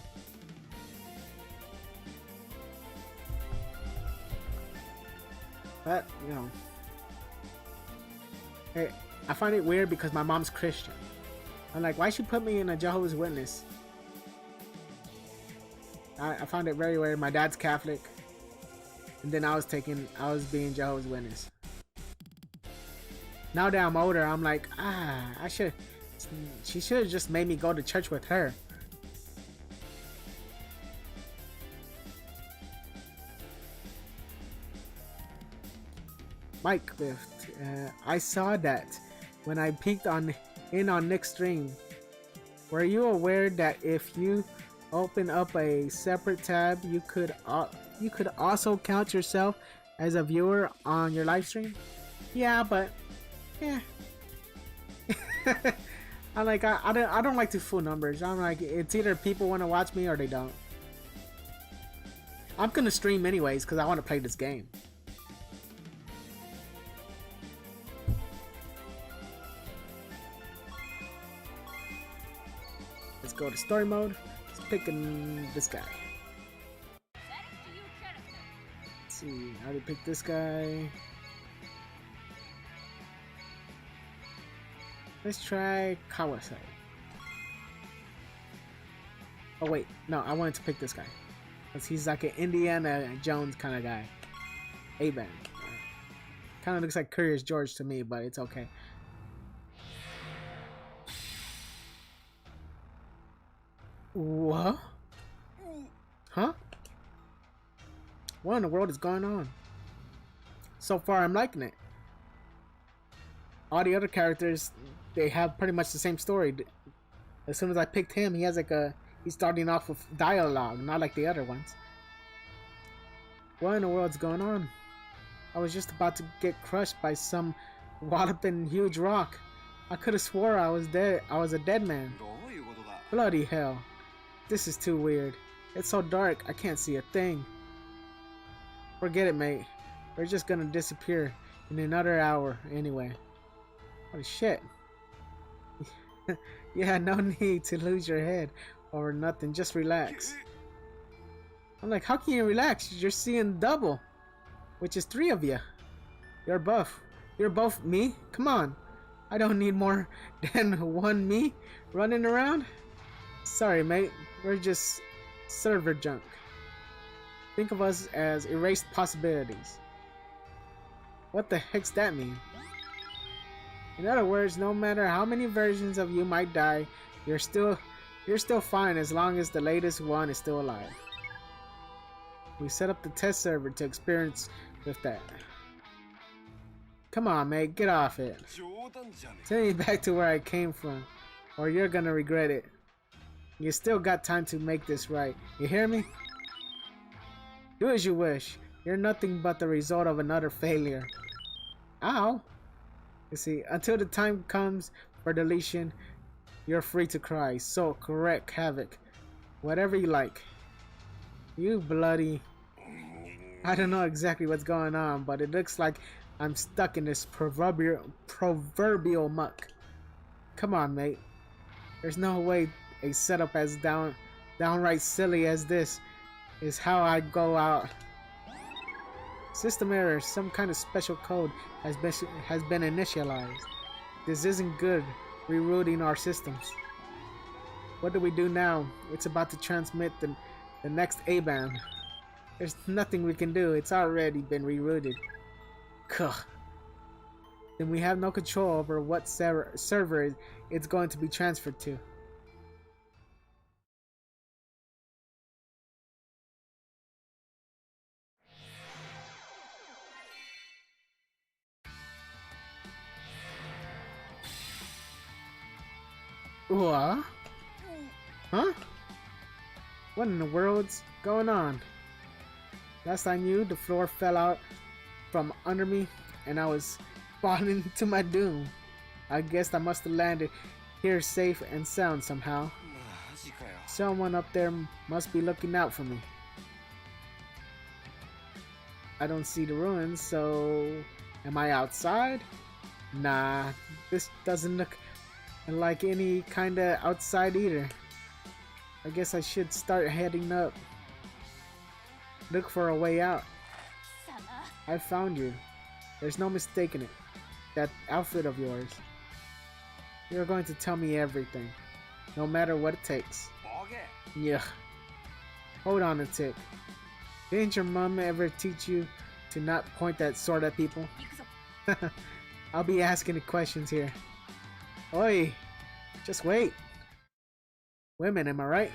Speaker 1: But, you know, hey, I find it weird because my mom's Christian. I'm like, why she put me in a Jehovah's Witness? I found it very weird. My dad's Catholic, and then I was being Jehovah's Witness. Now that I'm older, I'm like, she should have just made me go to church with her. Mike Lift, I saw that when I peeked on Nick's stream. Were you aware that if you open up a separate tab, you could also count yourself as a viewer on your live stream? Yeah, but yeah. I'm like, I don't like to fool numbers. I'm like, it's either people want to watch me or they don't. I'm gonna stream anyways because I want to play this game. Let's go to story mode. Picking this guy. Let's see, how do you pick this guy? Let's try Kawasai. Oh wait, no, I wanted to pick this guy because he's like an Indiana Jones kind of guy. A-Band. Kind of looks like Curious George to me, but it's okay. What? Huh? What in the world is going on? So far, I'm liking it. All the other characters, they have pretty much the same story. As soon as I picked him, he has like he's starting off with dialogue, not like the other ones. What in the world's going on? I was just about to get crushed by some walloping huge rock. I could have swore I was dead. I was a dead man. Bloody hell. This is too weird. It's so dark, I can't see a thing. Forget it, mate. We're just gonna disappear in another hour anyway. Holy shit. Yeah, no need to lose your head over nothing. Just relax. I'm like, how can you relax? You're seeing double. Which is 3 of you. You're buff. You're both me? Come on. I don't need more than one me running around. Sorry, mate. We're just server junk. Think of us as erased possibilities. What the heck's that mean? In other words, no matter how many versions of you might die, you're still fine as long as the latest one is still alive. We set up the test server to experience with that. Come on, mate, get off it. Send me back to where I came from, or you're gonna regret it. You still got time to make this right. You hear me? Do as you wish. You're nothing but the result of another failure. Ow. You see, until the time comes for deletion, you're free to cry. So correct, Havoc. Whatever you like. You bloody... I don't know exactly what's going on, but it looks like I'm stuck in this proverbial muck. Come on, mate. There's no way a setup as downright silly as this is how I go out. System error. Some kind of special code has been initialized. This isn't good. Rerouting our systems. What do we do now? It's about to transmit the next A-band. There's nothing we can do. It's already been rerouted. Kuh. Then we have no control over what server it's going to be transferred to. What? Huh? What in the world's going on? Last I knew, the floor fell out from under me and I was falling to my doom. I guess I must have landed here safe and sound somehow. Someone up there must be looking out for me. I don't see the ruins, so am I outside? Nah, this doesn't look like any kinda outside either. I guess I should start heading up. Look for a way out. I found you. There's no mistaking it. That outfit of yours. You're going to tell me everything. No matter what it takes. Yeah. Hold on a tick. Didn't your mom ever teach you to not point that sword at people? I'll be asking the questions here. Oi! Just wait. Women, am I right?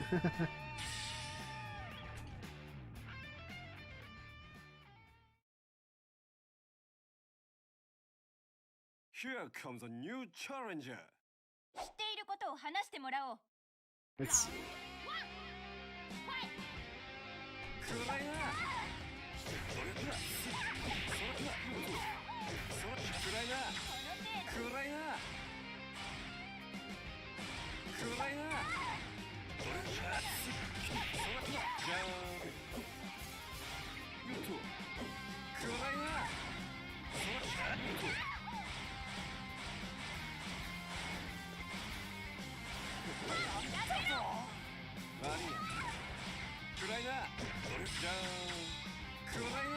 Speaker 3: Here comes a new challenger.
Speaker 2: 知っていることを話してもらおう。
Speaker 1: Let's see.
Speaker 3: 暗いな。暗いな。暗いな。暗いな。じゃーん。よっと。暗いな。よっと。何や暗いなじゃーん暗いな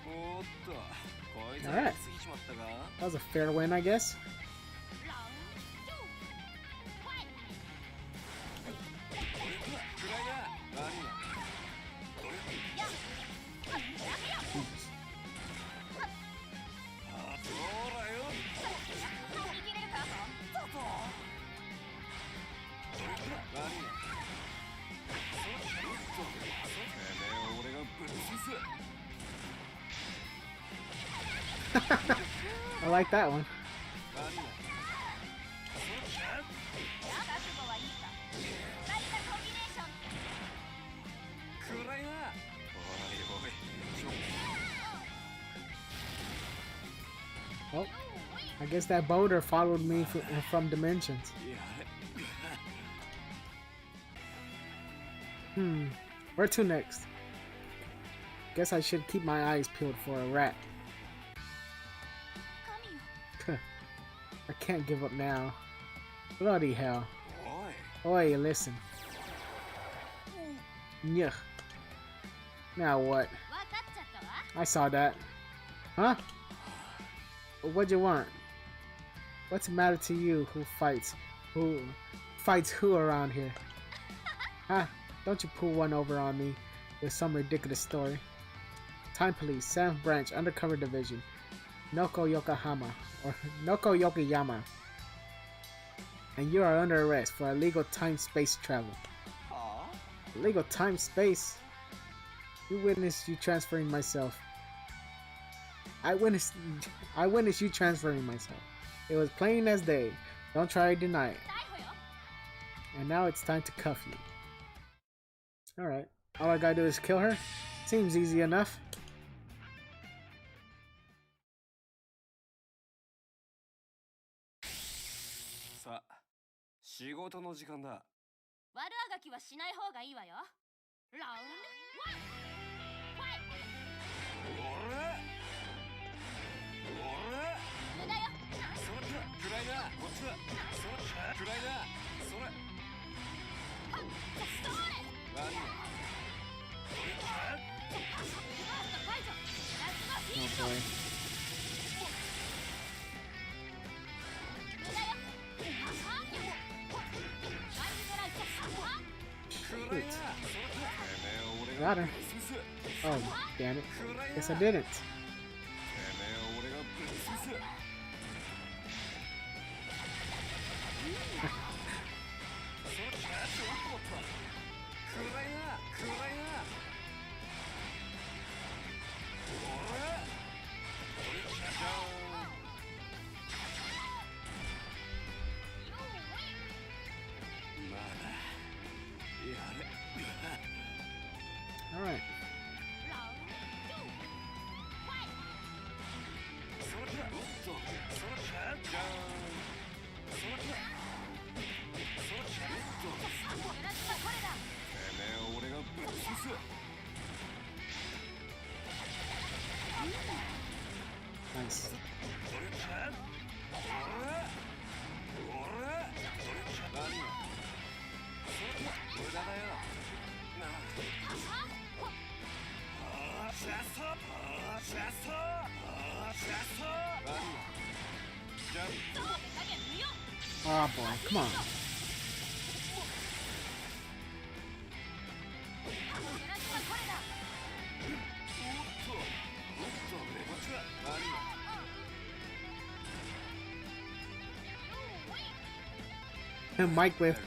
Speaker 3: おっと
Speaker 1: Alright. That was a fair win, I guess. I like that one.
Speaker 2: 覚悟はいいか。大事なコンビネーション。
Speaker 3: 暗いな。おいおい。
Speaker 1: Oh, I guess that boulder followed me from dimensions. Where to next? Guess I should keep my eyes peeled for a rat.
Speaker 2: 神よ。
Speaker 1: I can't give up now. Bloody hell.
Speaker 3: おい。
Speaker 1: Oi, listen. Yuck. Now what?
Speaker 2: わかっちゃったわ。
Speaker 1: I saw that. Huh? What'd you want? What's the matter to you? Who fights who around here? Huh? Don't you pull one over on me with some ridiculous story. Time Police, 7th Branch, Undercover Division, Noko Yokohama, or Noko Yokoyama. And you are under arrest for illegal time-space travel.
Speaker 3: はあ。
Speaker 1: Illegal time-space? You witnessed you transferring myself. I witnessed you transferring myself. It was plain as day. Don't try to deny it.
Speaker 2: 逮捕よ。
Speaker 1: And now it's time to cuff you. Alright. All I gotta do is kill her? Seems easy enough.
Speaker 3: さあ、仕事の時間だ。
Speaker 2: 悪あがきはしない方がいいわよ。ラウンドワン。ファイ
Speaker 3: おら。
Speaker 2: ト。無駄よ。
Speaker 3: それ暗いな。こっちだ。それ暗いな。それ。
Speaker 2: はっ。それ。
Speaker 3: 何。
Speaker 2: ファースト解除。夏のヒ
Speaker 1: Oh
Speaker 2: ート。
Speaker 1: boy.
Speaker 2: 無駄よ。ライブドライト。
Speaker 3: 暗いな。
Speaker 1: Shoot.
Speaker 3: てめえを俺が
Speaker 1: Got her.
Speaker 3: ぶっ潰す。
Speaker 1: Oh, damn it.
Speaker 3: 暗いな。
Speaker 1: Guess I didn't.
Speaker 3: てめえを俺がぶっ潰す。それちょっと待った。暗いな。暗いな。おら。じゃーん。まだやれ。
Speaker 1: Alright.
Speaker 2: ラウンド2。ファイト。
Speaker 3: それだ。おっと。それじゃーん。それだ。それじゃーん。おっと。
Speaker 2: 夏はこれだ。
Speaker 3: てめえを俺がぶっ潰す。
Speaker 1: Nice.
Speaker 3: それじゃーん。おら。おら。それじゃ何が。それだ。無駄だよ。なあ。ジャスト。ジャスト。ジャスト。何が。じゃん。
Speaker 2: どう手加減無用。
Speaker 1: Oh boy, come on.
Speaker 2: 夏はこれだ。
Speaker 1: Mike with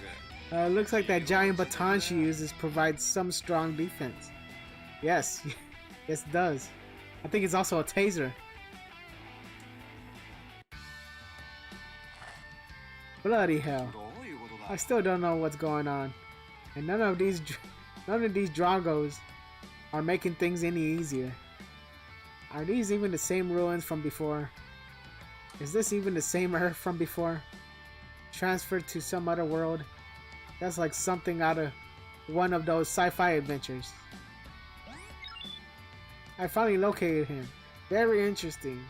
Speaker 1: looks like that giant baton she uses provides some strong defense. Yes, yes it does. I think it's also a taser. Bloody hell. I still don't know what's going on. And none of these Dragos are making things any easier. Are these even the same ruins from before? Is this even the same Earth from before? Transferred to some other world? That's like something out of one of those sci-fi adventures. I finally located him. Very interesting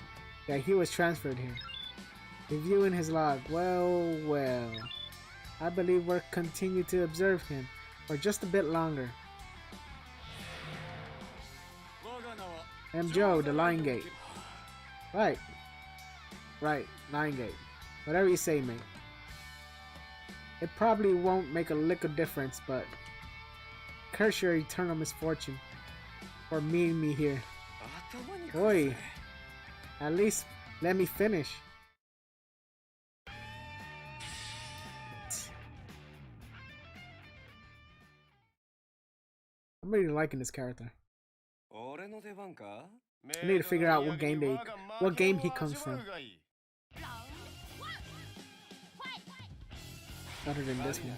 Speaker 1: that he was transferred here. Reviewing his log. Well, well. I believe we'll continue to observe him for just a bit longer. M. Joe, the Lion Gate. Right. Right, Lion Gate. Whatever you say, mate. It probably won't make a lick of difference, but curse your eternal misfortune for meeting me here. Oi, at least let me finish. I'm really liking this character.
Speaker 3: 俺の出番か？
Speaker 1: I need to figure out what game he comes from. Other than this one.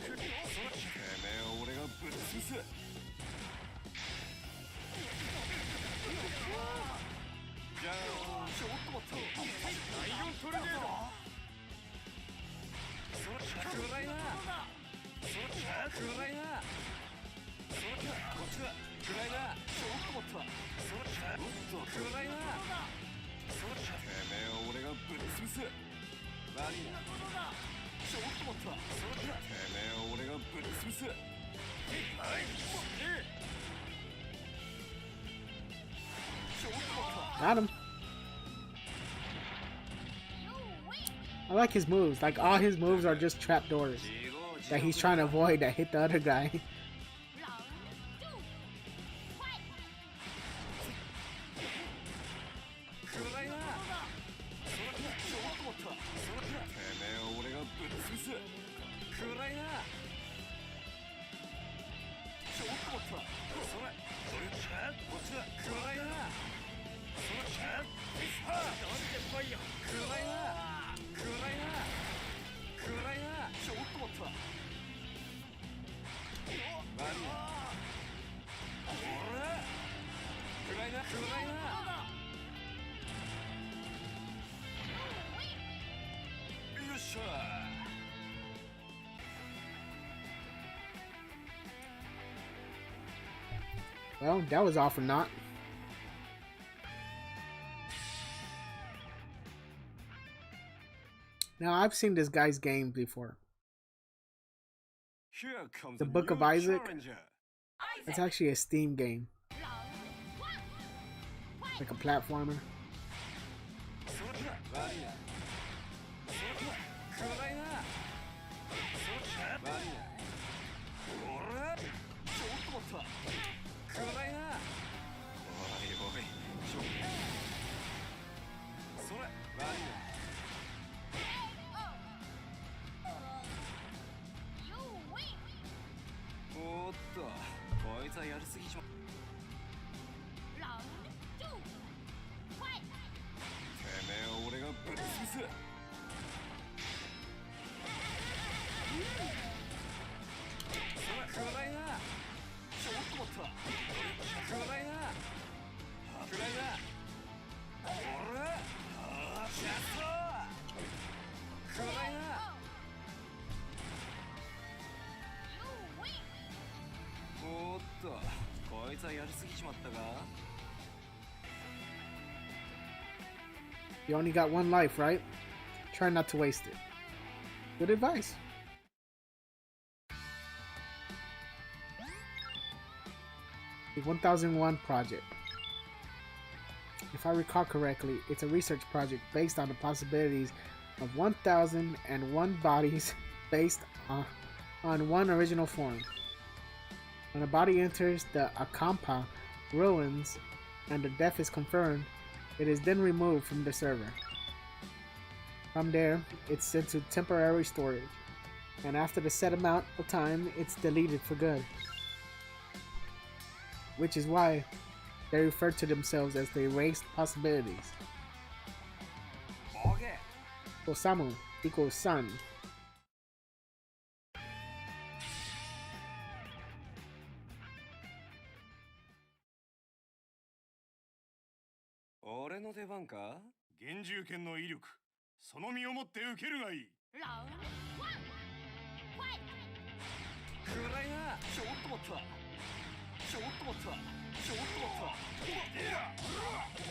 Speaker 1: Got him. I like his moves. Like, all his moves are just trapdoors that he's trying to avoid that hit the other guy. Well, that was all for naught. Now, I've seen this guy's game before. The Book of Isaac. It's actually a Steam game. Like a platformer. You only got one life, right? Try not to waste it. Good advice. The 1001 Project. If I recall correctly, it's a research project based on the possibilities of 1001 bodies based on one original form. When a body enters the Akampa ruins and the death is confirmed, it is then removed from the server. From there, it's sent to temporary storage, and after the set amount of time, it's deleted for good. Which is why they refer to themselves as the erased possibilities. Osamu equals sun.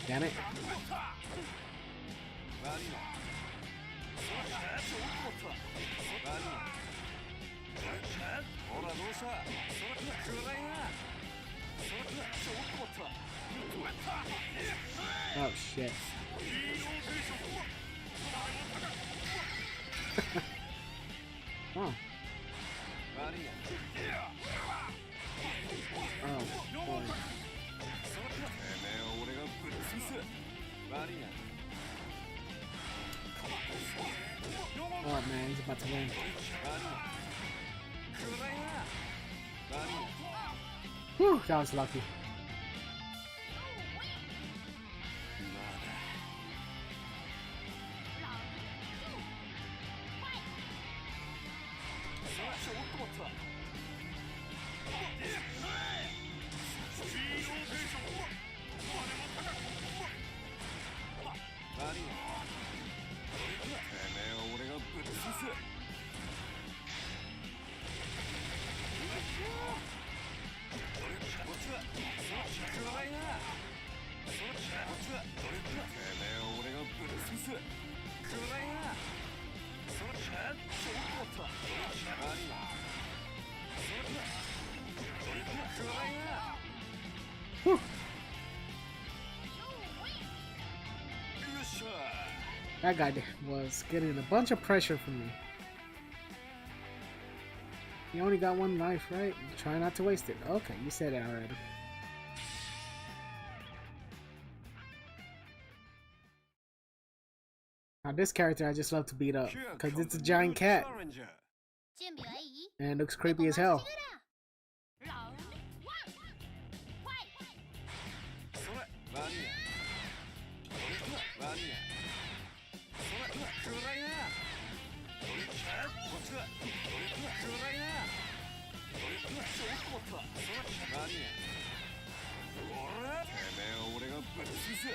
Speaker 1: Damn it. Oh shit. Oh. Oh, boy. Oh man, he's about to win. Whew, that was lucky. Whew.
Speaker 3: よっしゃ
Speaker 1: That guy was getting a bunch of pressure from me. You only got one life, right? Try not to waste it. Okay, you said it already. Now this character I just love to beat up because it's a giant cat
Speaker 2: 準備はいい？
Speaker 1: and looks creepy as hell.
Speaker 2: ラウンドワンファイト。
Speaker 3: それワニヤワニヤそれ暗いなこっちだ暗いなちょっと待ったそれワニヤおらてめえを俺がぶっ潰す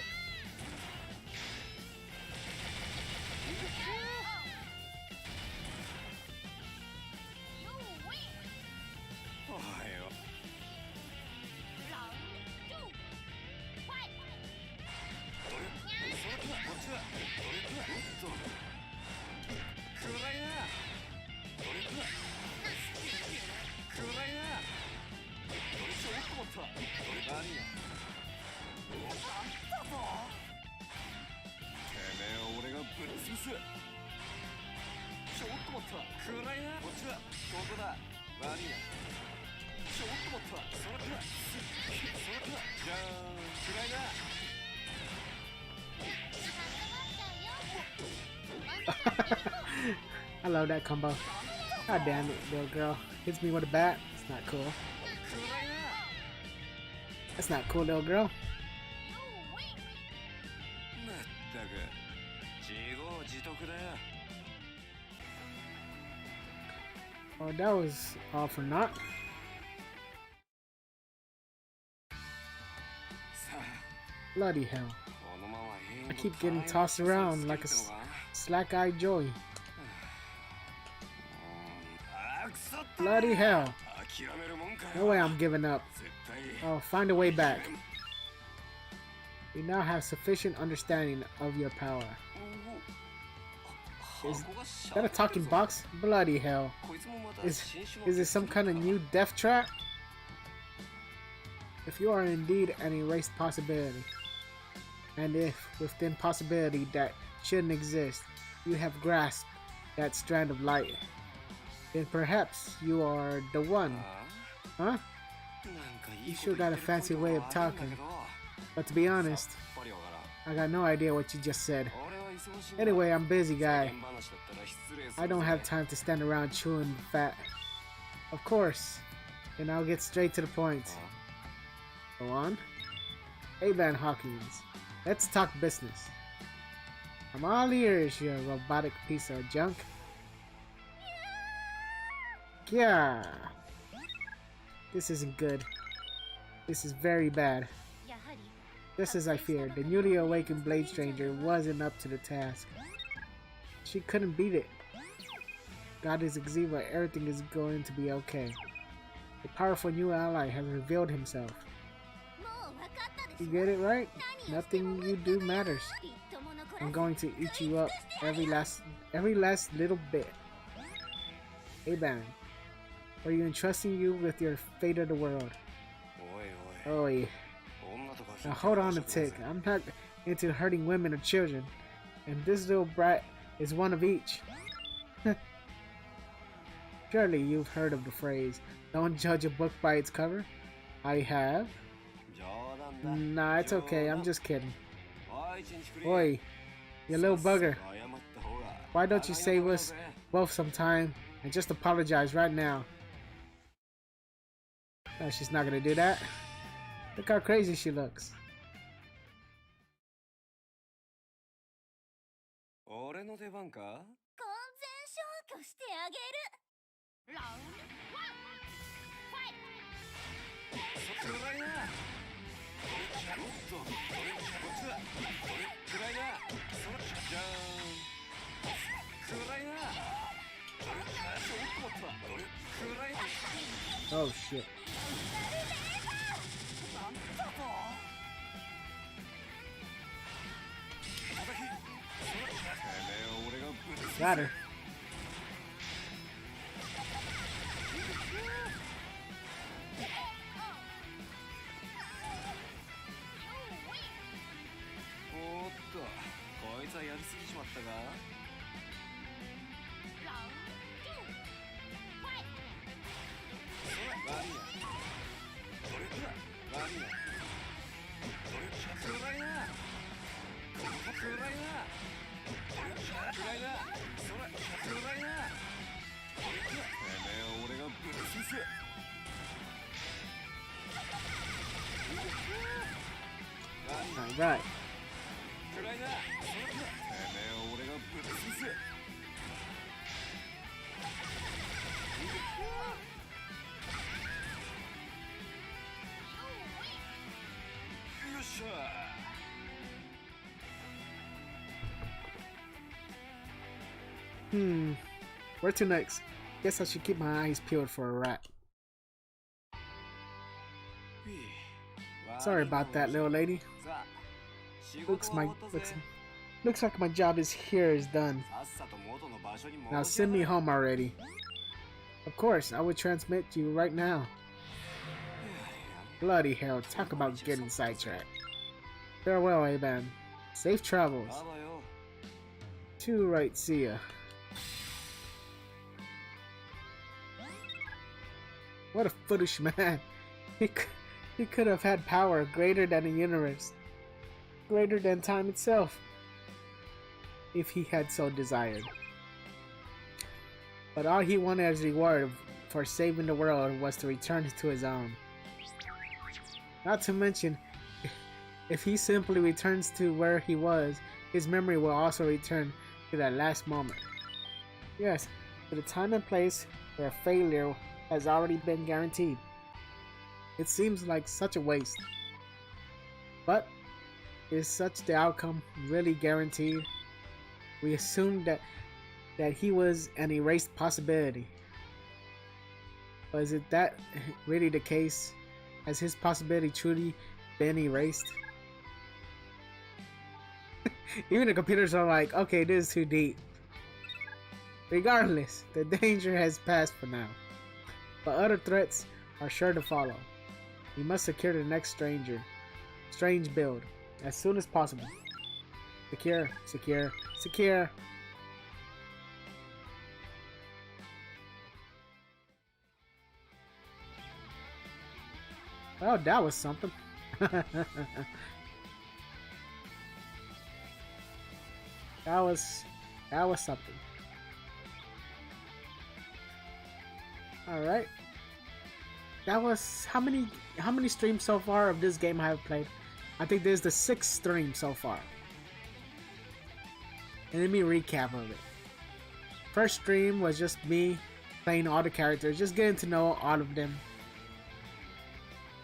Speaker 3: おはよう
Speaker 2: ラウンドツーファイト。
Speaker 3: こっちだおっと暗いな暗いなちょっと待った何やてめえを俺がぶっ潰すちょっと待った暗いなこっちだここだ何やちょっと待ったそれだじゃーん暗いな
Speaker 1: I love that combo. God damn it, little girl. Hits me with a bat. It's not cool. That's not cool, little girl.
Speaker 3: まったく自業自得だよ
Speaker 1: Oh, that was all for naught.
Speaker 3: さあ
Speaker 1: Bloody hell.
Speaker 3: このまま
Speaker 1: I keep getting tossed around like a slack-eyed Joey. Bloody hell. No way I'm giving up. I'll find a way back. We now have sufficient understanding of your power. Is that a talking box? Bloody hell. Is it some kind of new death trap? If you are indeed an erased possibility, and if within possibility that shouldn't exist, you have grasped that strand of light, then perhaps you are the one. Huh? You sure got a fancy way of talking. But to be honest, I got no idea what you just said. Anyway, I'm busy, guy. I don't have time to stand around chewing fat. Of course. And I'll get straight to the point. Go on. Hey, Van Hawkins. Let's talk business. I'm all ears, you robotic piece of junk. Yeah. This isn't good. This is very bad.
Speaker 2: やはり
Speaker 1: Just as I feared, the newly awakened Blade Stranger wasn't up to the task. She couldn't beat it. God is Exiva, everything is going to be okay. The powerful new ally has revealed himself.
Speaker 2: もう分かったでし
Speaker 1: You
Speaker 2: ょ
Speaker 1: get it right? Nothing you do matters.
Speaker 2: ビットモノコラ
Speaker 1: I'm going to eat you up every last little bit. Hey, Ban. Are you entrusting you with your fate of the world?
Speaker 3: おいおい
Speaker 1: Oh, yeah.
Speaker 3: 女とか
Speaker 1: Now hold on a tick. I'm not into hurting women or children. And this little brat is one of each. Surely you've heard of the phrase, don't judge a book by its cover? I have.
Speaker 3: 冗談だ
Speaker 1: Nah, it's okay. I'm just kidding.
Speaker 3: おい一日くれ
Speaker 1: Oi, you little bugger.
Speaker 3: 謝った方が
Speaker 1: Why don't you save us both some time and just apologize right now? No, she's not gonna do that. Look how crazy she looks.
Speaker 3: 俺の出番か
Speaker 2: 完全消去してあげる。ラウンドワンファイト。
Speaker 3: 暗いなおっとこっちだ暗いなそれじゃーん暗いなちょっと待った暗い
Speaker 1: Oh shit.
Speaker 3: なんだと叩きてめえを俺がぶっ潰す
Speaker 1: Got her.
Speaker 3: ったか。ワニやこれかワニやこれシャクライナシャクライナこれシャクライナそれシャクライナこれかてめえを俺がぶっ潰す。
Speaker 1: Alright.
Speaker 3: クライナそれかてめえを俺がぶっ潰す。よっしゃ。
Speaker 1: Where to next? Guess I should keep my eyes peeled for a rat. Sorry about that, little lady. Looks like my job here is done. Now send me home already. Of course, I will transmit you right now. Bloody hell, talk about getting sidetracked. Farewell, A-Man. Safe travels. Too right, see ya. What a foolish man. He could have had power greater than the universe. Greater than time itself. If he had so desired. But all he wanted as reward for saving the world was to return to his own. Not to mention, if he simply returns to where he was, his memory will also return to that last moment. Yes, to the time and place where failure has already been guaranteed. It seems like such a waste. But, is such the outcome really guaranteed? We assumed that he was an erased possibility. But is it that really the case? Has his possibility truly been erased? Even the computers are like, okay, this is too deep. Regardless, the danger has passed for now. But other threats are sure to follow. We must secure the next strange build as soon as possible. Secure, secure, secure. Oh, that was something. that was something. All right. That was how many streams so far of this game I have played? I think this is the 6th stream so far. And let me recap of it. First stream was just me playing all the characters, just getting to know all of them.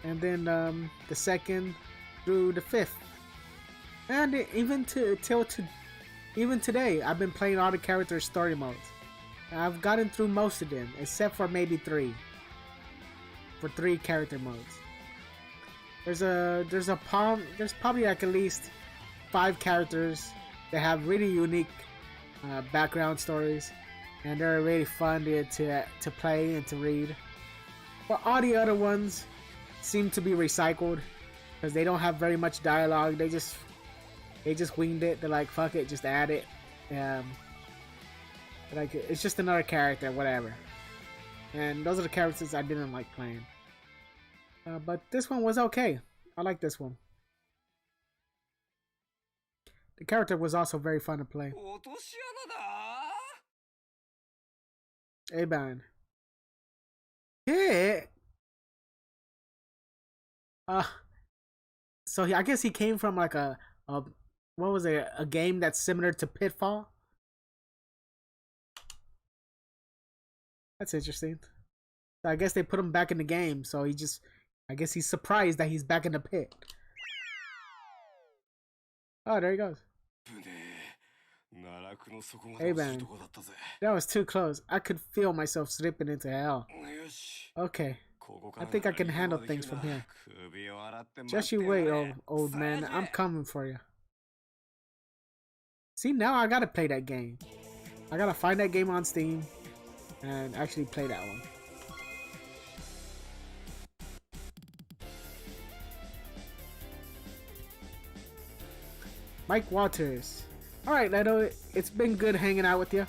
Speaker 1: And then the 2nd through the 5th, and even today, I've been playing all the characters' story modes. I've gotten through most of them, except for maybe 3. For 3 character modes. There's probably like at least 5 characters that have really unique background stories, and they're really fun to play and to read. But all the other ones seem to be recycled because they don't have very much dialogue. They just winged it. They're like, fuck it, just add it. Like it's just another character, whatever. And those are the characters I didn't like playing. But this one was okay. I like this one. The character was also very fun to play. A-Man. Yeah. So I guess he came from like a what was it? A game that's similar to Pitfall. That's interesting. So I guess they put him back in the game. So I guess he's surprised that he's back in the pit. Oh, there he goes. Hey man, that was too close. I could feel myself slipping into hell. Okay, I think I can handle things from here. Just you wait, old man. I'm coming for you. See, now I gotta play that game. I gotta find that game on Steam and actually play that one. Mike Waters. Alright, Leto, it's been good hanging out with you.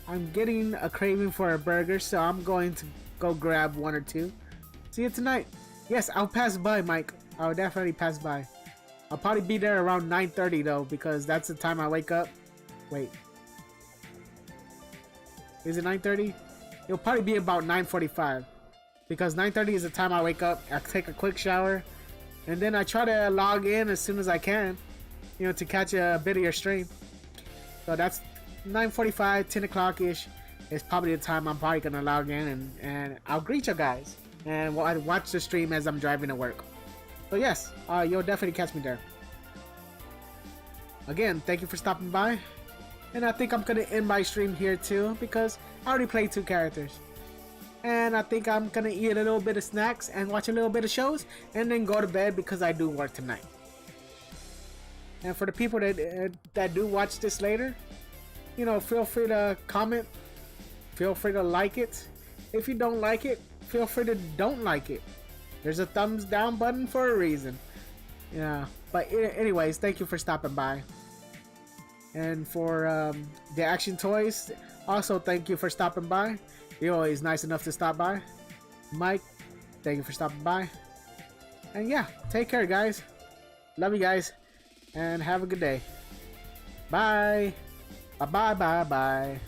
Speaker 1: I'm getting a craving for a burger, so I'm going to go grab one or two. See you tonight. Yes, I'll pass by, Mike. I'll definitely pass by. I'll probably be there around 9:30 though, because that's the time I wake up. Wait. Is it 9:30? It'll probably be about 9:45. Because 9:30 is the time I wake up, I take a quick shower, and then I try to log in as soon as I can, you know, to catch a bit of your stream. So that's 9:45, 10 o'clock-ish is probably the time I'm probably gonna log in, and I'll greet you guys. And I'll watch the stream as I'm driving to work. So yes, you'll definitely catch me there. Again, thank you for stopping by. And I think I'm gonna end my stream here too, because I already played 2 characters. And I think I'm gonna eat a little bit of snacks and watch a little bit of shows, and then go to bed because I do work tonight. And for the people that do watch this later, you know, feel free to comment, feel free to like it. If you don't like it, feel free to don't like it. There's a thumbs down button for a reason. Yeah, but anyways, thank you for stopping by. And for the Action Toys, also thank you for stopping by. You're always nice enough to stop by. Mike, thank you for stopping by. And yeah, take care, guys. Love you guys. And have a good day. Bye. Bye bye bye bye.